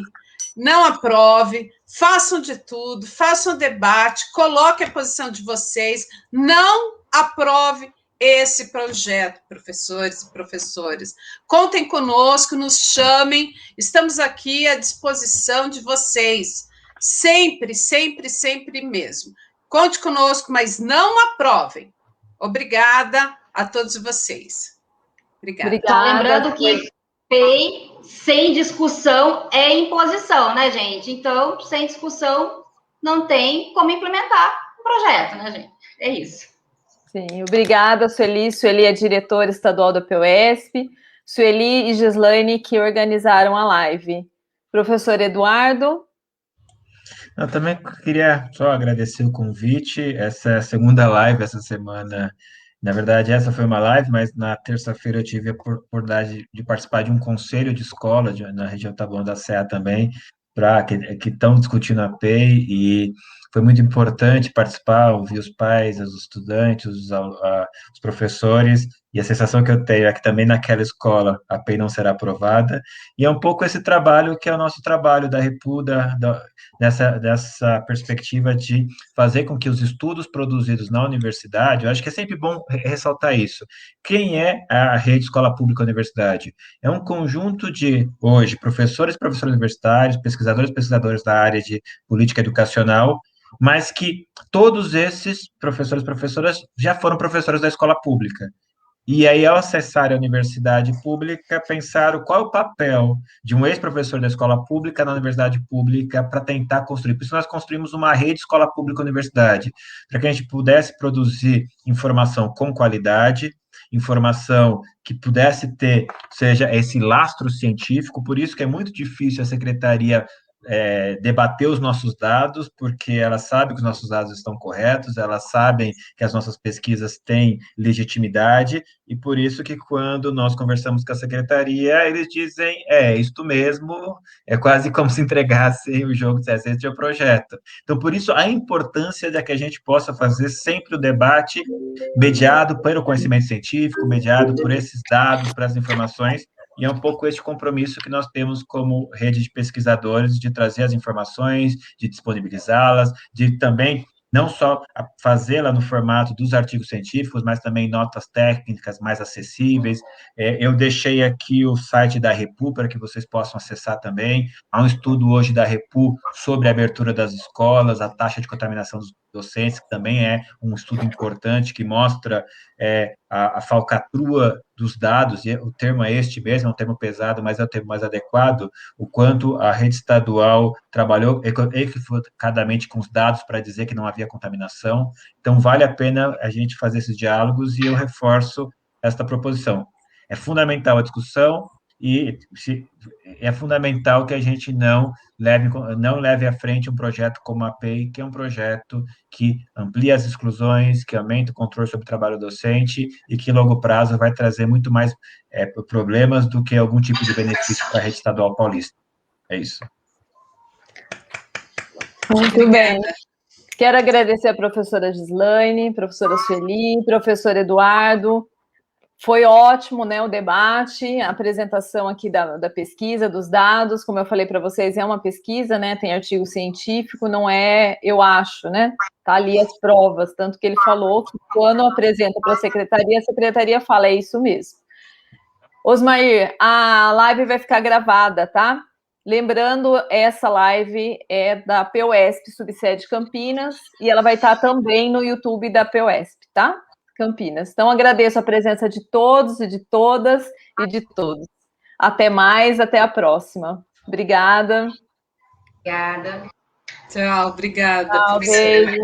não aprove, façam de tudo, façam debate, coloque a posição de vocês, não aprove esse projeto, professores e professoras. Contem conosco, nos chamem, estamos aqui à disposição de vocês, sempre, sempre, sempre mesmo. Conte conosco, mas não aprovem. Obrigada a todos vocês. Obrigada. Só lembrando que PEI sem discussão é imposição, né, gente? Então, sem discussão, não tem como implementar o projeto, né, gente? É isso. Sim, obrigada, Sueli. Sueli é diretora estadual da PUESP. Sueli e Gislaine que organizaram a live. Professor Eduardo? Eu também queria só agradecer o convite. Essa é a segunda live essa semana. Na verdade, essa foi uma live, mas na terça-feira eu tive a oportunidade de participar de um conselho de escola na região Taboão da Serra também, que estão discutindo a PEI, e foi muito importante participar, ouvir os pais, os estudantes, os professores, e a sensação que eu tenho é que também naquela escola a PEI não será aprovada, e é um pouco esse trabalho que é o nosso trabalho da Repu, dessa perspectiva de fazer com que os estudos produzidos na universidade, eu acho que é sempre bom ressaltar isso. Quem é a rede escola pública universidade? É um conjunto de, hoje, professores e professores universitários, pesquisadores e pesquisadoras da área de política educacional, mas que todos esses professores e professoras já foram professores da escola pública. E aí, ao acessar a universidade pública, pensaram qual é o papel de um ex-professor da escola pública na universidade pública para tentar construir. Por isso, nós construímos uma rede escola pública-universidade, para que a gente pudesse produzir informação com qualidade, informação que pudesse ter, seja esse lastro científico. Por isso que é muito difícil a secretaria debater os nossos dados, porque elas sabem que os nossos dados estão corretos, elas sabem que as nossas pesquisas têm legitimidade, e por isso que quando nós conversamos com a secretaria, eles dizem, isto mesmo, é quase como se entregassem o jogo, dissesse, este é o projeto. Então, por isso, a importância de que a gente possa fazer sempre o debate mediado pelo conhecimento científico, mediado por esses dados, por essas informações, e é um pouco esse compromisso que nós temos como rede de pesquisadores, de trazer as informações, de disponibilizá-las, de também não só fazê-la no formato dos artigos científicos, mas também notas técnicas mais acessíveis. Eu deixei aqui o site da Repu para que vocês possam acessar também. Há um estudo hoje da Repu sobre a abertura das escolas, a taxa de contaminação dos docentes, que também é um estudo importante, que mostra a falcatrua dos dados, e o termo é este mesmo, é um termo pesado, mas é o termo mais adequado, o quanto a rede estadual trabalhou equivocadamente com os dados para dizer que não havia contaminação. Então, vale a pena a gente fazer esses diálogos, e eu reforço esta proposição. É fundamental a discussão, e é fundamental que a gente não leve à frente um projeto como a PEI, que é um projeto que amplia as exclusões, que aumenta o controle sobre o trabalho docente e que, em longo prazo, vai trazer muito mais problemas do que algum tipo de benefício para a rede estadual paulista. É isso. Muito bem. Quero agradecer a professora Gislaine, professora Sueli, professor Eduardo. Foi ótimo, né, o debate, a apresentação aqui da pesquisa, dos dados. Como eu falei para vocês, é uma pesquisa, né, tem artigo científico, não é, eu acho, né, tá ali as provas, tanto que ele falou que quando apresenta para a secretaria fala, é isso mesmo. Osmair, a live vai ficar gravada, tá? Lembrando, essa live é da PUESP, subsede Campinas, e ela vai estar também no YouTube da PUESP, tá? Campinas. Então, agradeço a presença de todos e de todas e de todos. Até mais, até a próxima. Obrigada. Obrigada. Tchau, obrigada. Tchau, beijo.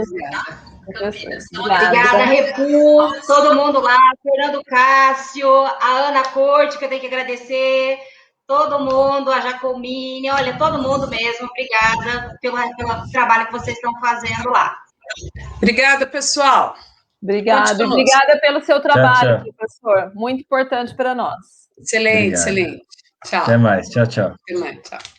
Obrigada, Repu, todo mundo lá, Fernando Cássio, a Ana Corte, que eu tenho que agradecer, todo mundo, a Jacomine, olha, todo mundo mesmo, obrigada pelo trabalho que vocês estão fazendo lá. Obrigada, pessoal. Obrigada, obrigada pelo seu trabalho, tchau. Professor. Muito importante para nós. Excelente, Obrigado. excelente. Tchau. Até mais. Tchau, tchau. Até mais, tchau.